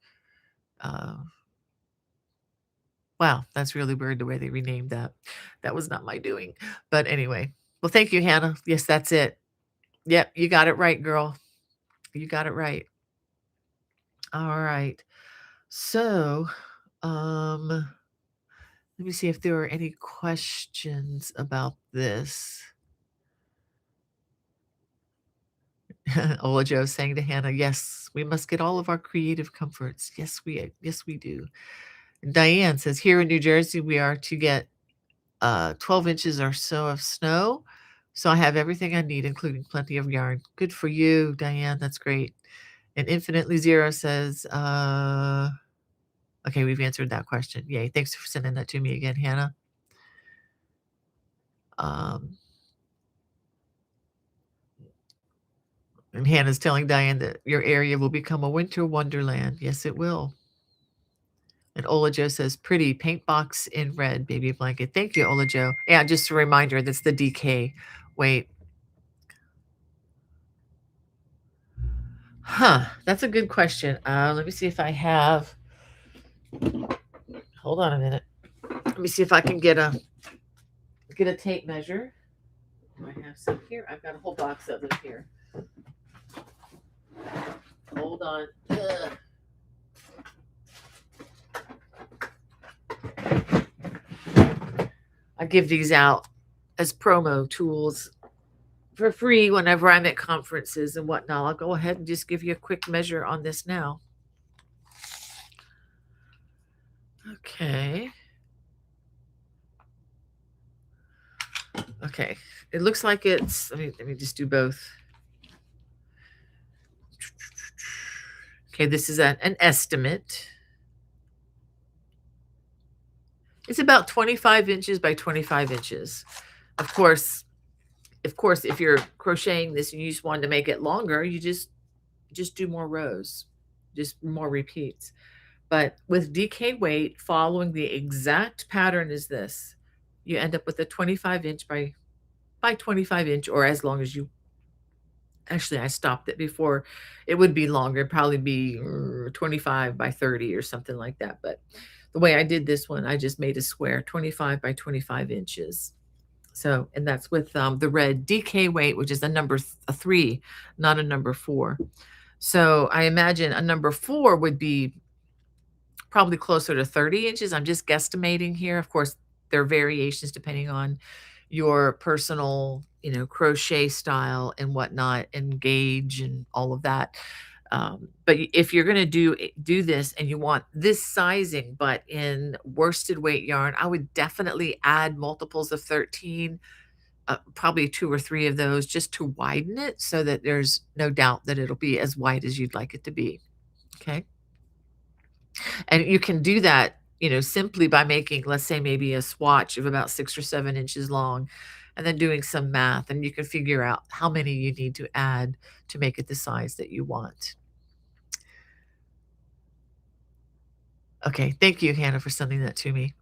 Uh, wow, that's really weird the way they renamed that. That was not my doing. But anyway, well, thank you, Hannah. Yes, that's it. Yep, you got it right, girl. You got it right. All right. So, um, let me see if there are any questions about this. Ola Joe saying to Hannah, "Yes, we must get all of our creative comforts. Yes, we do." And Diane says, "Here in New Jersey, we are to get 12 inches or so of snow. So I have everything I need, including plenty of yarn." Good for you, Diane. That's great. And Infinitely Zero says, okay, we've answered that question. Yay. Thanks for sending that to me again, Hannah. Um, and Hannah's telling Diane that your area will become a winter wonderland. Yes, it will. And Ola Joe says, "Pretty Paintbox in red, baby blanket." Thank you, Ola Joe. Yeah, just a reminder, that's the DK weight. That's a good question. Let me see if I have. Hold on a minute. Let me see if I can get a tape measure. Do I have some here? I've got a whole box of them here. Hold on. Ugh. I give these out as promo tools for free whenever I'm at conferences and whatnot. I'll go ahead and just give you a quick measure on this now. Okay. Okay. It looks like it's, let me just do both. Okay, this is an estimate. It's about 25 inches by 25 inches. Of course, if you're crocheting this and you just wanted to make it longer, you just do more rows, just more repeats. But with DK weight, following the exact pattern as this, you end up with a 25 inch by 25 inch, or as long as you, actually I stopped it before it would be longer. It'd probably be 25 by 30 or something like that. But the way I did this one, I just made a square 25 by 25 inches. So, and that's with the red DK weight, which is a number 3, not a number 4. So I imagine a number 4 would be probably closer to 30 inches. I'm just guesstimating here. Of course, there are variations depending on your personal, crochet style and whatnot, and gauge and all of that. But if you're going to do this and you want this sizing, but in worsted weight yarn, I would definitely add multiples of 13, probably 2 or 3 of those just to widen it so that there's no doubt that it'll be as wide as you'd like it to be. Okay. And you can do that, simply by making, let's say, maybe a swatch of about 6 or 7 inches long, and then doing some math, and you can figure out how many you need to add to make it the size that you want. Okay, thank you, Hannah, for sending that to me.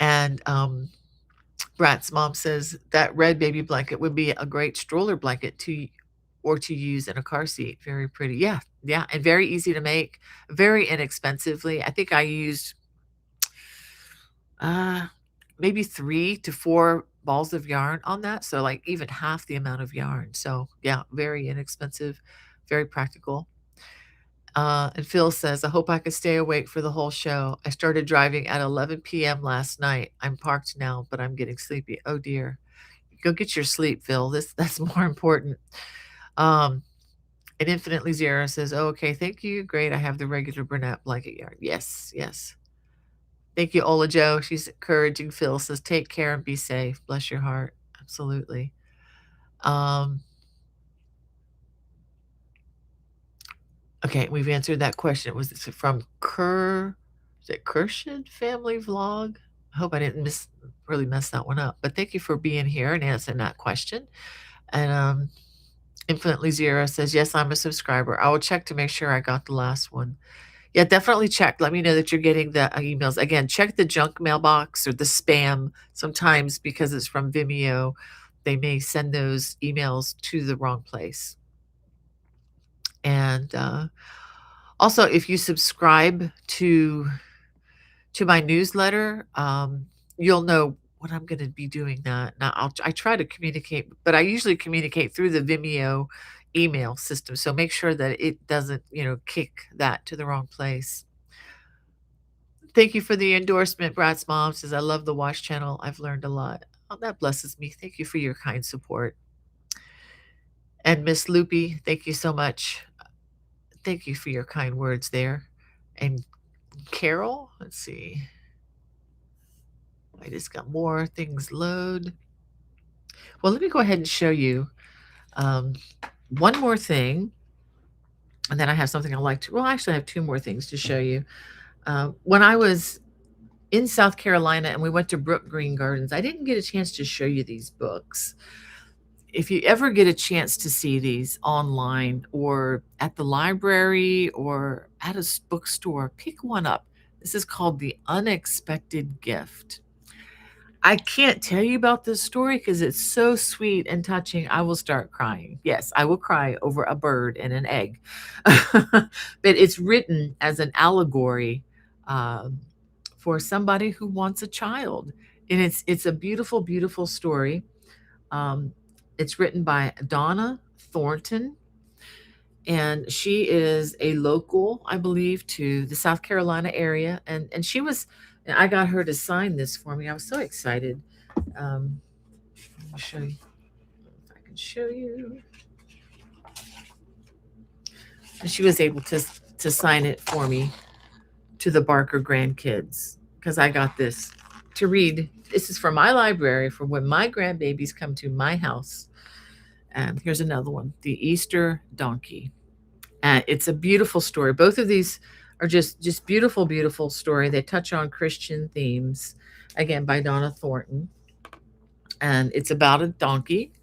And Brat's mom says that red baby blanket would be a great stroller blanket to use in a car seat. Very pretty. Yeah, yeah, and very easy to make, very inexpensively. I think I used uh maybe 3 to 4 balls of yarn on that, so like even half the amount of yarn. So, yeah, very inexpensive, very practical. And Phil says, I hope I could stay awake for the whole show. I started driving at 11 p.m. last night. I'm parked now, but I'm getting sleepy. Oh dear. Go get your sleep, Phil. That's more important. Um, and Infinitely Zero says, oh, okay, thank you. Great. I have the regular brunette blanket yarn. Yes, yes. Thank you, Ola Joe. She's encouraging Phil, says, take care and be safe. Bless your heart. Absolutely. Um, Okay, we've answered that question. Was this from is it Kershid Family Vlog? I hope I didn't really mess that one up. But thank you for being here and answering that question. And Infinitely Zero says, yes, I'm a subscriber. I will check to make sure I got the last one. Yeah, definitely check. Let me know that you're getting the emails. Again, check the junk mailbox or the spam. Sometimes because it's from Vimeo, they may send those emails to the wrong place. And also, if you subscribe to my newsletter, you'll know when I'm going to be doing that. Now, I try to communicate, but I usually communicate through the Vimeo email system. So make sure that it doesn't, kick that to the wrong place. Thank you for the endorsement. Brat's mom says, I love the Watch channel. I've learned a lot. Oh, that blesses me. Thank you for your kind support. And Miss Loopy, thank you so much. Thank you for your kind words there. And Carol, let's see. I just got more things load. Well, let me go ahead and show you one more thing. And then I have something I like to, well, actually I have 2 more things to show you. When I was in South Carolina and we went to Brook Green Gardens, I didn't get a chance to show you these books. If you ever get a chance to see these online or at the library or at a bookstore, pick one up. This is called The Unexpected Gift. I can't tell you about this story because it's so sweet and touching. I will start crying. Yes, I will cry over a bird and an egg. But it's written as an allegory for somebody who wants a child. And it's a beautiful, beautiful story. It's written by Donna Thornton, and she is a local, I believe, to the South Carolina area. And I got her to sign this for me. I was so excited. Let me show you if I can show you. And she was able to sign it for me to the Barker grandkids because I got this to read. This is for my library for when my grandbabies come to my house. And here's another one, The Easter Donkey. It's a beautiful story. Both of these are just beautiful, beautiful story. They touch on Christian themes, again, by Donna Thornton. And it's about a donkey.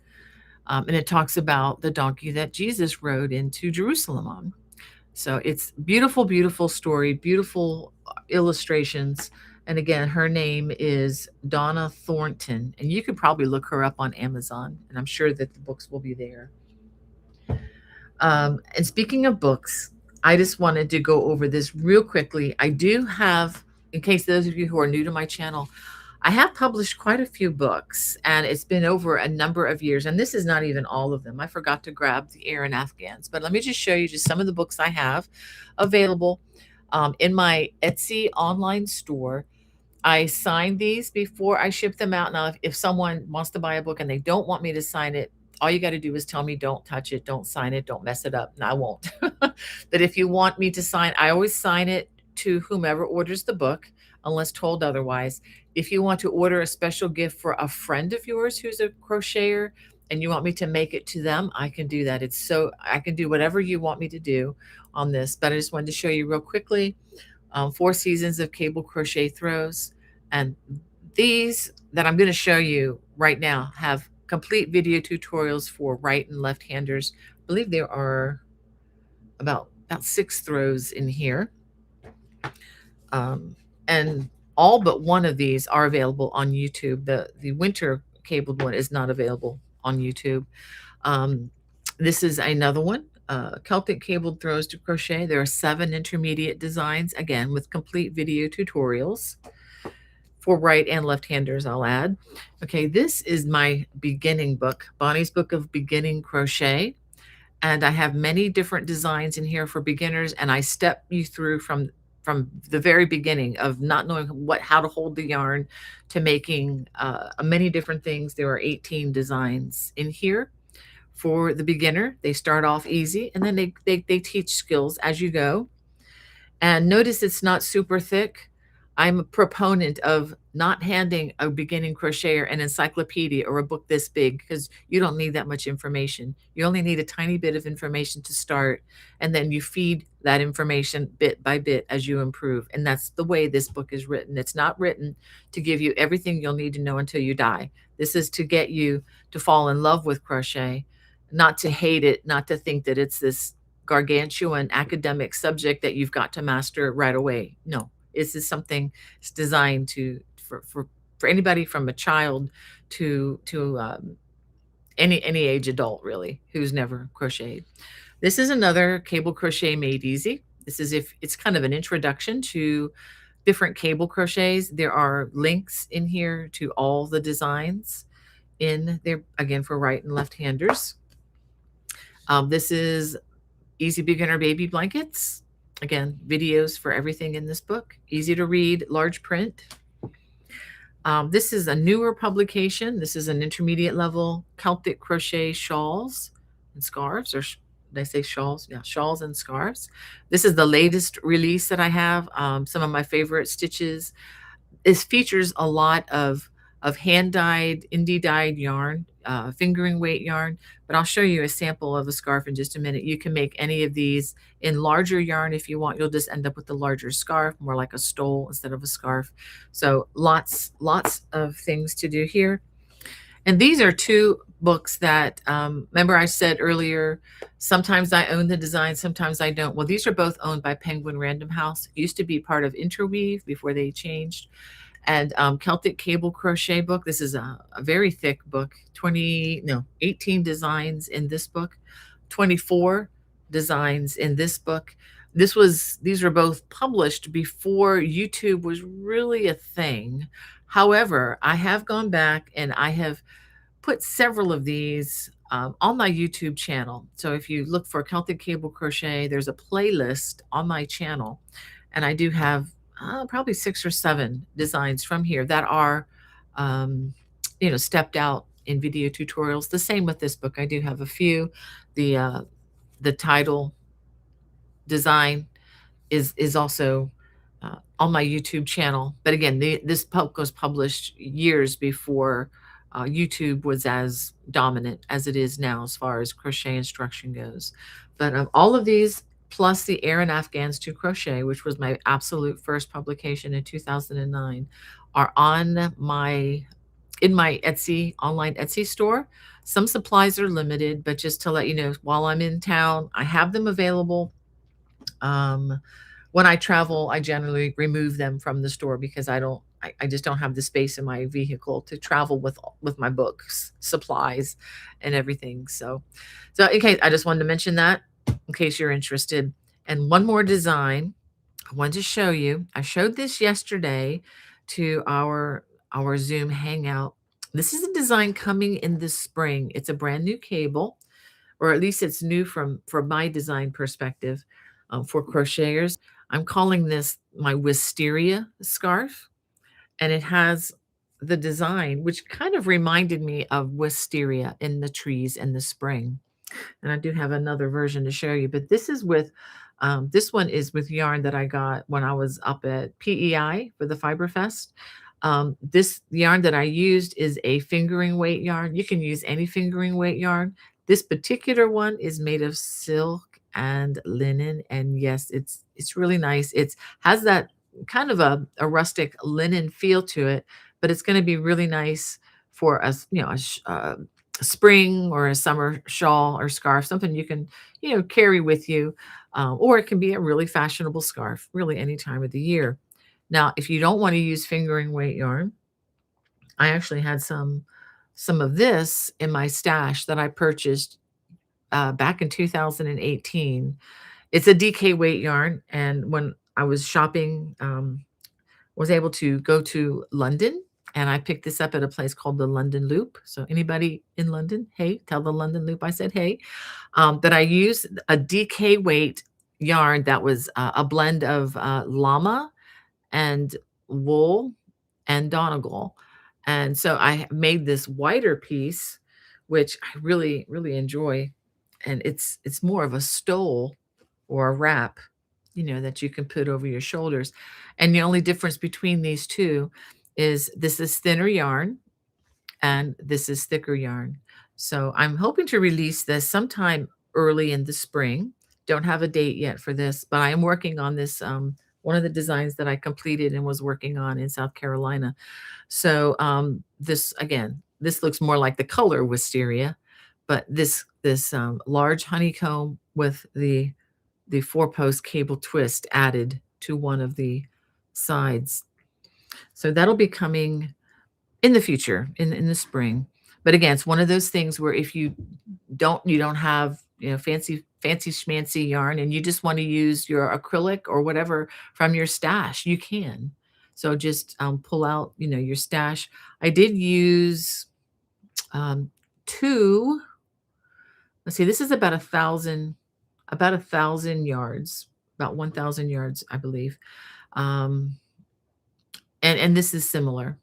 And it talks about the donkey that Jesus rode into Jerusalem on. So it's beautiful, beautiful story, beautiful illustrations. And again, her name is Donna Thornton. And you could probably look her up on Amazon. And I'm sure that the books will be there. And speaking of books, I just wanted to go over this real quickly. I do have, in case those of you who are new to my channel, I have published quite a few books, and it's been over a number of years. And this is not even all of them. I forgot to grab the Aran Afghans, but let me just show you just some of the books I have available in my Etsy online store. I sign these before I ship them out. Now, if someone wants to buy a book and they don't want me to sign it, all you got to do is tell me, don't touch it, don't sign it, don't mess it up, and I won't. But if you want me to sign, I always sign it to whomever orders the book, unless told otherwise. If you want to order a special gift for a friend of yours who's a crocheter and you want me to make it to them, I can do that. I can do whatever you want me to do on this. But I just wanted to show you real quickly 4 seasons of cable crochet throws. And these that I'm going to show you right now have complete video tutorials for right and left handers. I believe there are about 6 throws in here. And all but one of these are available on YouTube. The winter cabled one is not available on YouTube. This is another one, Celtic cabled throws to crochet. There are 7 intermediate designs, again, with complete video tutorials for right and left handers, I'll add. Okay, this is my beginning book, Bonnie's Book of Beginning Crochet. And I have many different designs in here for beginners, and I step you through from the very beginning of not knowing how to hold the yarn to making many different things. There are 18 designs in here for the beginner. They start off easy, and then they teach skills as you go. And notice it's not super thick. I'm a proponent of not handing a beginning crocheter an encyclopedia or a book this big, because you don't need that much information. You only need a tiny bit of information to start, and then you feed that information bit by bit as you improve. And that's the way this book is written. It's not written to give you everything you'll need to know until you die. This is to get you to fall in love with crochet, not to hate it, not to think that it's this gargantuan academic subject that you've got to master right away. No, this is something that's designed for anybody from a child to any age adult, really, who's never crocheted. This is another cable crochet made easy. This is it's kind of an introduction to different cable crochets. There are links in here to all the designs in there, again, for right and left handers. This is Easy Beginner Baby Blankets. Again, videos for everything in this book. Easy to read, large print. This is a newer publication. This is an intermediate level Celtic Crochet shawls and scarves, or did I say shawls? Yeah, shawls and scarves. This is the latest release that I have. Some of my favorite stitches. This features a lot of hand-dyed, indie-dyed yarn, fingering weight yarn, but I'll show you a sample of a scarf in just a minute. You can make any of these in larger yarn if you want. You'll just end up with a larger scarf, more like a stole instead of a scarf. So lots of things to do here. And these are 2 books that, remember I said earlier, sometimes I own the design, sometimes I don't. Well, these are both owned by Penguin Random House. It used to be part of Interweave before they changed. And Celtic Cable Crochet book. This is a very thick book, 18 designs in this book, 24 designs in this book. These were both published before YouTube was really a thing. However, I have gone back and I have put several of these on my YouTube channel. So if you look for Celtic Cable Crochet, there's a playlist on my channel, and I do have probably 6 or 7 designs from here that are, stepped out in video tutorials. The same with this book. I do have a few. The title design is also on my YouTube channel. But again, this book was published years before YouTube was as dominant as it is now as far as crochet instruction goes. But all of these, plus the Aran Afghans to Crochet, which was my absolute first publication in 2009, are in my Etsy, online Etsy store. Some supplies are limited, but just to let you know, while I'm in town, I have them available. When I travel, I generally remove them from the store because I just don't have the space in my vehicle to travel with my books, supplies, and everything. So okay, I just wanted to mention that in case you're interested. And one more design I wanted to show you. I showed this yesterday to our Zoom hangout. This is a design coming in this spring. It's a brand new cable, or at least it's new from my design perspective for crocheters. I'm calling this my wisteria scarf, and it has the design, which kind of reminded me of wisteria in the trees in the spring. And I do have another version to show you, but this one is with yarn that I got when I was up at PEI for the Fiber Fest. This yarn that I used is a fingering weight yarn. You can use any fingering weight yarn. This particular one is made of silk and linen, and yes, it's really nice. It's has that kind of a rustic linen feel to it, but it's going to be really nice for us, a spring or a summer shawl or scarf, something you can, carry with you. Or it can be a really fashionable scarf, really any time of the year. Now, if you don't want to use fingering weight yarn, I actually had some of this in my stash that I purchased back in 2018. It's a DK weight yarn, and when I was shopping, was able to go to London, and I picked this up at a place called the London Loop. So anybody in London, hey, tell the London Loop I said hey. That I used a DK weight yarn that was a blend of llama and wool and Donegal. And so I made this wider piece, which I really, really enjoy. And it's more of a stole or a wrap, that you can put over your shoulders. And the only difference between these two is this is thinner yarn and this is thicker yarn. So I'm hoping to release this sometime early in the spring. Don't have a date yet for this, but I am working on this. One of the designs that I completed and was working on in South Carolina. So this again, this looks more like the color wisteria, but this large honeycomb with the four-post cable twist added to one of the sides. So that'll be coming in the future, in the spring. But again, it's one of those things where if you don't have, fancy schmancy yarn and you just want to use your acrylic or whatever from your stash, you can. So just pull out, your stash. I did use two. Let's see, this is about 1,000 yards, about 1,000 yards, I believe. Um, and this is similar.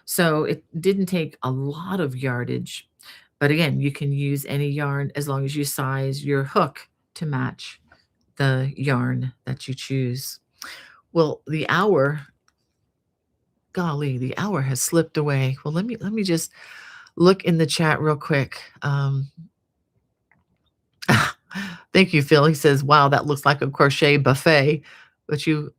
So it didn't take a lot of yardage, but again, you can use any yarn as long as you size your hook to match the yarn that you choose. Well, the hour has slipped away. Well, let me just look in the chat real quick. Thank you, Phil. He says, wow, that looks like a crochet buffet, but you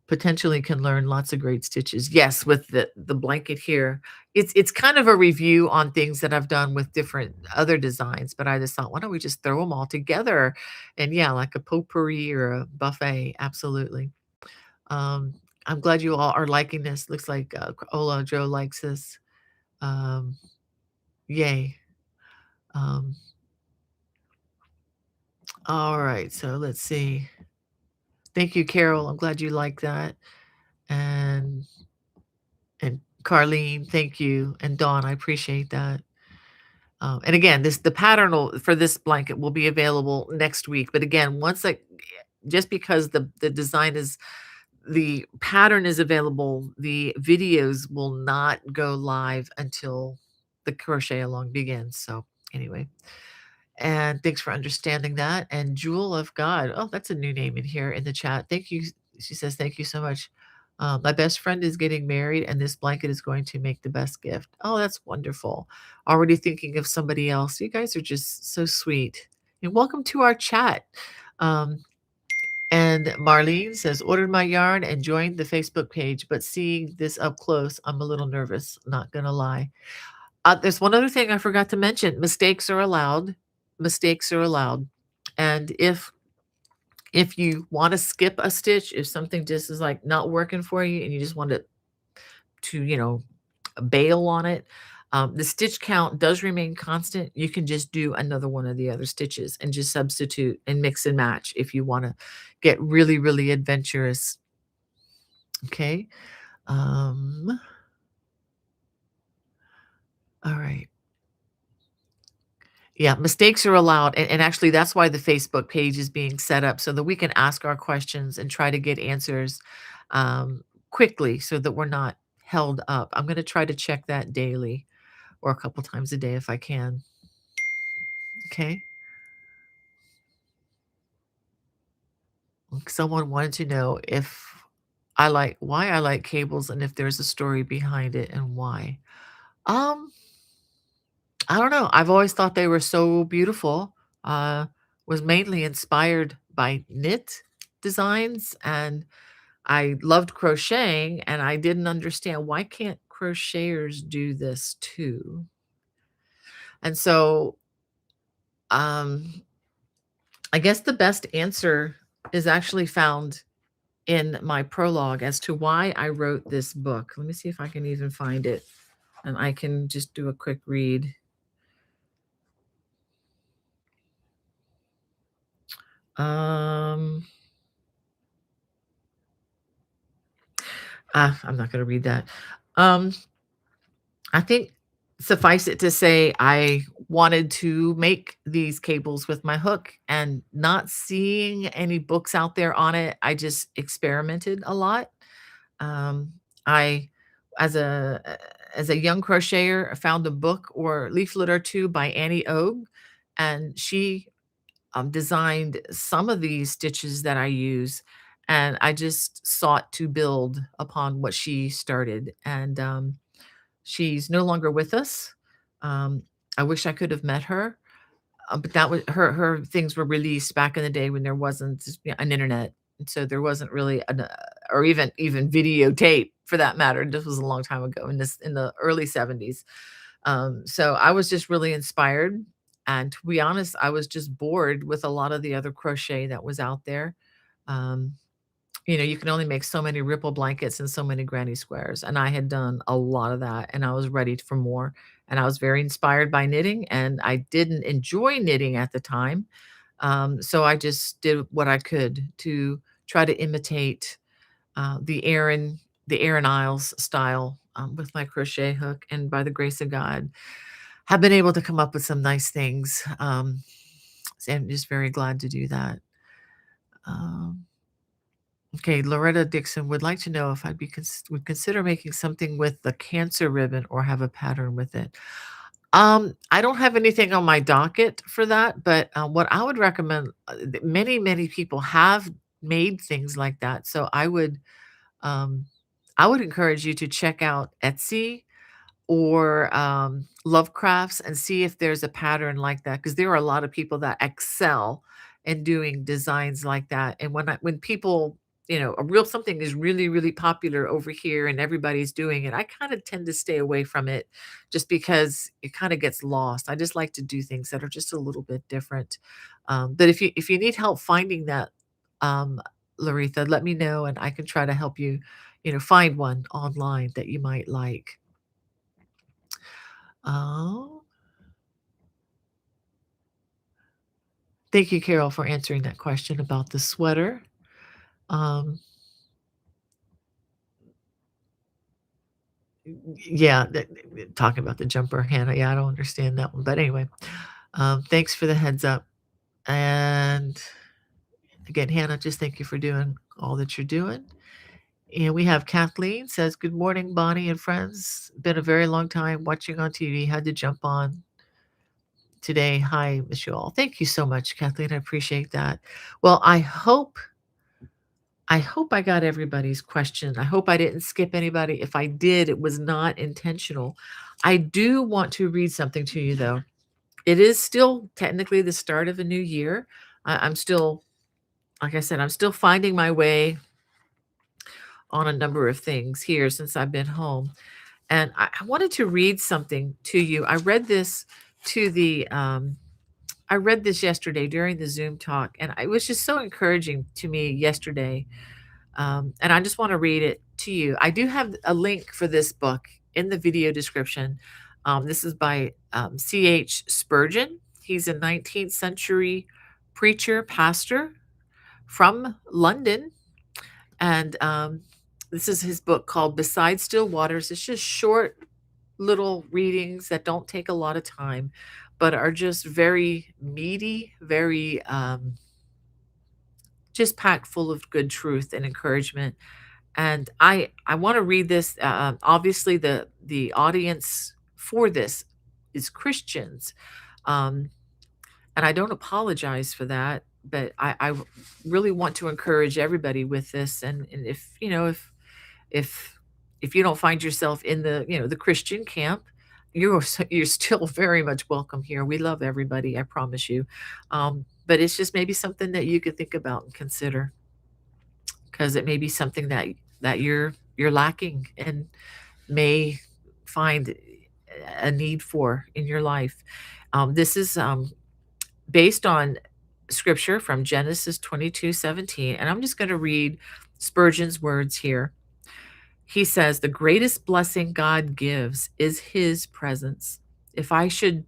potentially can learn lots of great stitches. Yes, with the blanket here. It's kind of a review on things that I've done with different other designs, but I just thought, why don't we just throw them all together? And yeah, like a potpourri or a buffet. Absolutely. Um, I'm glad you all are liking this. Looks like Ola Joe likes this. Um, yay. Um, all right, so let's see. Thank you, Carol. I'm glad you like that. And and Carlene, thank you. And Dawn, I appreciate that. And again, the pattern for this blanket will be available next week. But again, just because the design is the pattern is available, the videos will not go live until the crochet along begins. So anyway, and thanks for understanding that. And Jewel of God, oh, that's a new name in here in the chat. Thank you. She says, thank you so much. My best friend is getting married, and this blanket is going to make the best gift. Oh, that's wonderful. Already thinking of somebody else. You guys are just so sweet. And welcome to our chat. And Marlene says, ordered my yarn and joined the Facebook page, but seeing this up close, I'm a little nervous, not gonna lie. There's one other thing I forgot to mention. Mistakes are allowed. Mistakes are allowed. And if you want to skip a stitch, if something just is like not working for you and you just want to bail on it, the stitch count does remain constant. You can just do another one of the other stitches and just substitute and mix and match if you want to get really, really adventurous. Okay. All right. Yeah, mistakes are allowed. And actually, that's why the Facebook page is being set up so that we can ask our questions and try to get answers quickly so that we're not held up. I'm going to try to check that daily or a couple times a day if I can. Okay. Someone wanted to know if why I like cables and if there's a story behind it and why. Um, I don't know. I've always thought they were so beautiful. Was mainly inspired by knit designs, and I loved crocheting, and I didn't understand why can't crocheters do this too? And so, um, I guess the best answer is actually found in my prologue as to why I wrote this book. Let me see if I can even find it, and I can just do a quick read. Um, I'm not going to read that. Um, I think suffice it to say, I wanted to make these cables with my hook and not seeing any books out there on it. I just experimented a lot. Um, I, as a young crocheter, found a book or leaflet or two by Annie Og, and she designed some of these stitches that I use, and I just sought to build upon what she started. And she's no longer with us. Um, I wish I could have met her, but that was her things were released back in the day when there wasn't an internet, and so there wasn't really or even videotape for that matter. This was a long time ago in the early 70s. So I was just really inspired, and to be honest, I was just bored with a lot of the other crochet that was out there. Um, you can only make so many ripple blankets and so many granny squares, and I had done a lot of that, and I was ready for more, and I was very inspired by knitting, and I didn't enjoy knitting at the time, so I just did what I could to try to imitate, the Aran Isles style, with my crochet hook, and by the grace of God, have been able to come up with some nice things, so I'm just very glad to do that. Um Okay, Loretta Dixon would like to know if would consider making something with the cancer ribbon or have a pattern with it. I don't have anything on my docket for that, but what I would recommend, many people have made things like that. So um, I would encourage you to check out Etsy or Lovecrafts and see if there's a pattern like that, because there are a lot of people that excel in doing designs like that. And when people, a real something is really popular over here and everybody's doing it, I kind of tend to stay away from it just because it kind of gets lost. I just like to do things that are just a little bit different. But if you need help finding that, um, Laritha, let me know and I can try to help you, find one online that you might like. Oh, thank you, Carol, for answering that question about the sweater. Um, yeah, talking about the jumper, Hannah. Yeah, I don't understand that one, but anyway, thanks for the heads up. And again, Hannah, just thank you for doing all that you're doing. And we have Kathleen says, "Good morning, Bonnie and friends. Been a very long time watching on TV. Had to jump on today. Hi, miss you all." Thank you so much, Kathleen. I appreciate that. Well, I hope I got everybody's question. I hope I didn't skip anybody. If I did, it was not intentional. I do want to read something to you, though. It is still technically the start of a new year. I'm still, like I said, I'm still finding my way on a number of things here since I've been home. And I wanted to read something to you. To the, I read this yesterday during the Zoom talk, and it was just so encouraging to me yesterday. And I just want to read it to you. I do have a link for this book in the video description. This is by C.H. Spurgeon. He's a 19th century preacher, pastor from London. And this is his book called Beside Still Waters. It's just short little readings that don't take a lot of time, but are just very meaty, very just packed full of good truth and encouragement. And I want to read this. Obviously, the audience for this is Christians, um, and I don't apologize for that. But I really want to encourage everybody with this. And if you know if if you don't find yourself in the the Christian camp, you're still very much welcome here. We love everybody, I promise you. But it's just maybe something that you could think about and consider, because it may be something that you're lacking and may find a need for in your life. This is based on scripture from Genesis 22:17, and I'm just going to read Spurgeon's words here. He says, "The greatest blessing God gives is his presence. If I should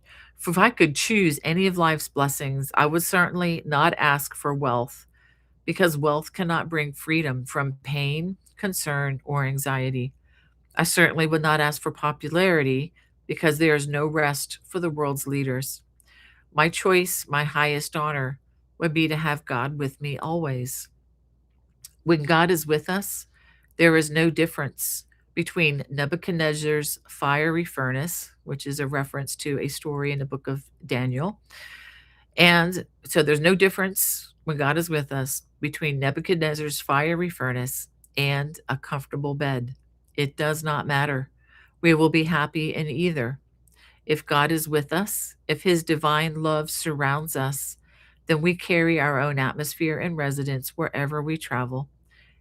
if I could choose any of life's blessings, I would certainly not ask for wealth, because wealth cannot bring freedom from pain, concern, or anxiety. I certainly would not ask for popularity, because there is no rest for the world's leaders. My choice, my highest honor, would be to have God with me always. When God is with us, there is no difference between Nebuchadnezzar's fiery furnace, which is a reference to a story in the book of Daniel. And so there's no difference when God is with us between Nebuchadnezzar's fiery furnace and a comfortable bed. It does not matter. We will be happy in either. If God is with us, if his divine love surrounds us, then we carry our own atmosphere and residence wherever we travel.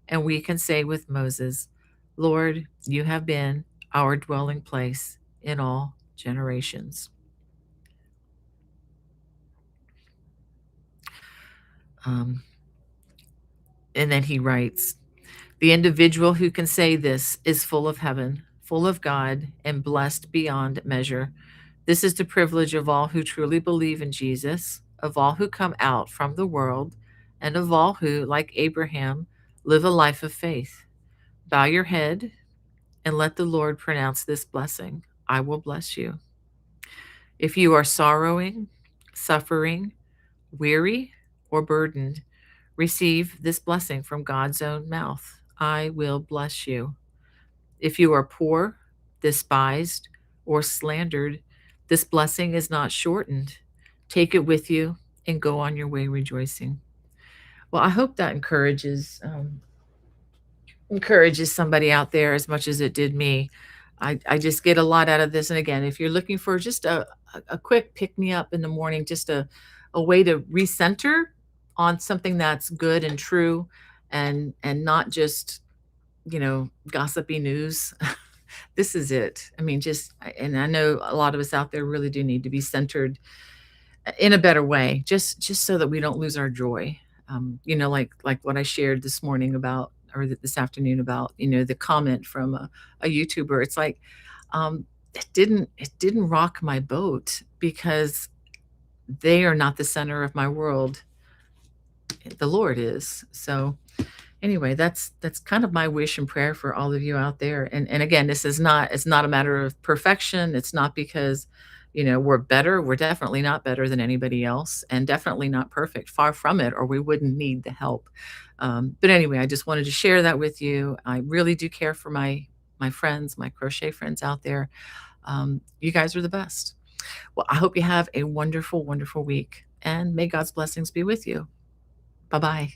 And we can say with Moses, Lord, you have been our dwelling place in all generations." Um, and then he writes, "The individual who can say this is full of heaven, full of God, and blessed beyond measure. This is the privilege of all who truly believe in Jesus, of all who come out from the world, and of all who, like Abraham, live a life of faith. Bow your head and let the Lord pronounce this blessing. I will bless you. If you are sorrowing, suffering, weary, or burdened, receive this blessing from God's own mouth. I will bless you. If you are poor, despised, or slandered, this blessing is not shortened. Take it with you and go on your way rejoicing." Well, I hope that encourages somebody out there as much as it did me. I just get a lot out of this. And again, if you're looking for just a quick pick me up in the morning, just a way to recenter on something that's good and true, and not just gossipy news. This is it. I mean, and I know a lot of us out there really do need to be centered in a better way, just so that we don't lose our joy. Like what I shared this morning about, or this afternoon about, the comment from a YouTuber. It's like, it didn't rock my boat, because they are not the center of my world. The Lord is. So anyway, that's kind of my wish and prayer for all of you out there. And again, it's not a matter of perfection. It's not because we're better. We're definitely not better than anybody else, and definitely not perfect. Far from it, or we wouldn't need the help. But anyway, I just wanted to share that with you. I really do care for my friends, my crochet friends out there. You guys are the best. Well, I hope you have a wonderful, wonderful week, and may God's blessings be with you. Bye bye.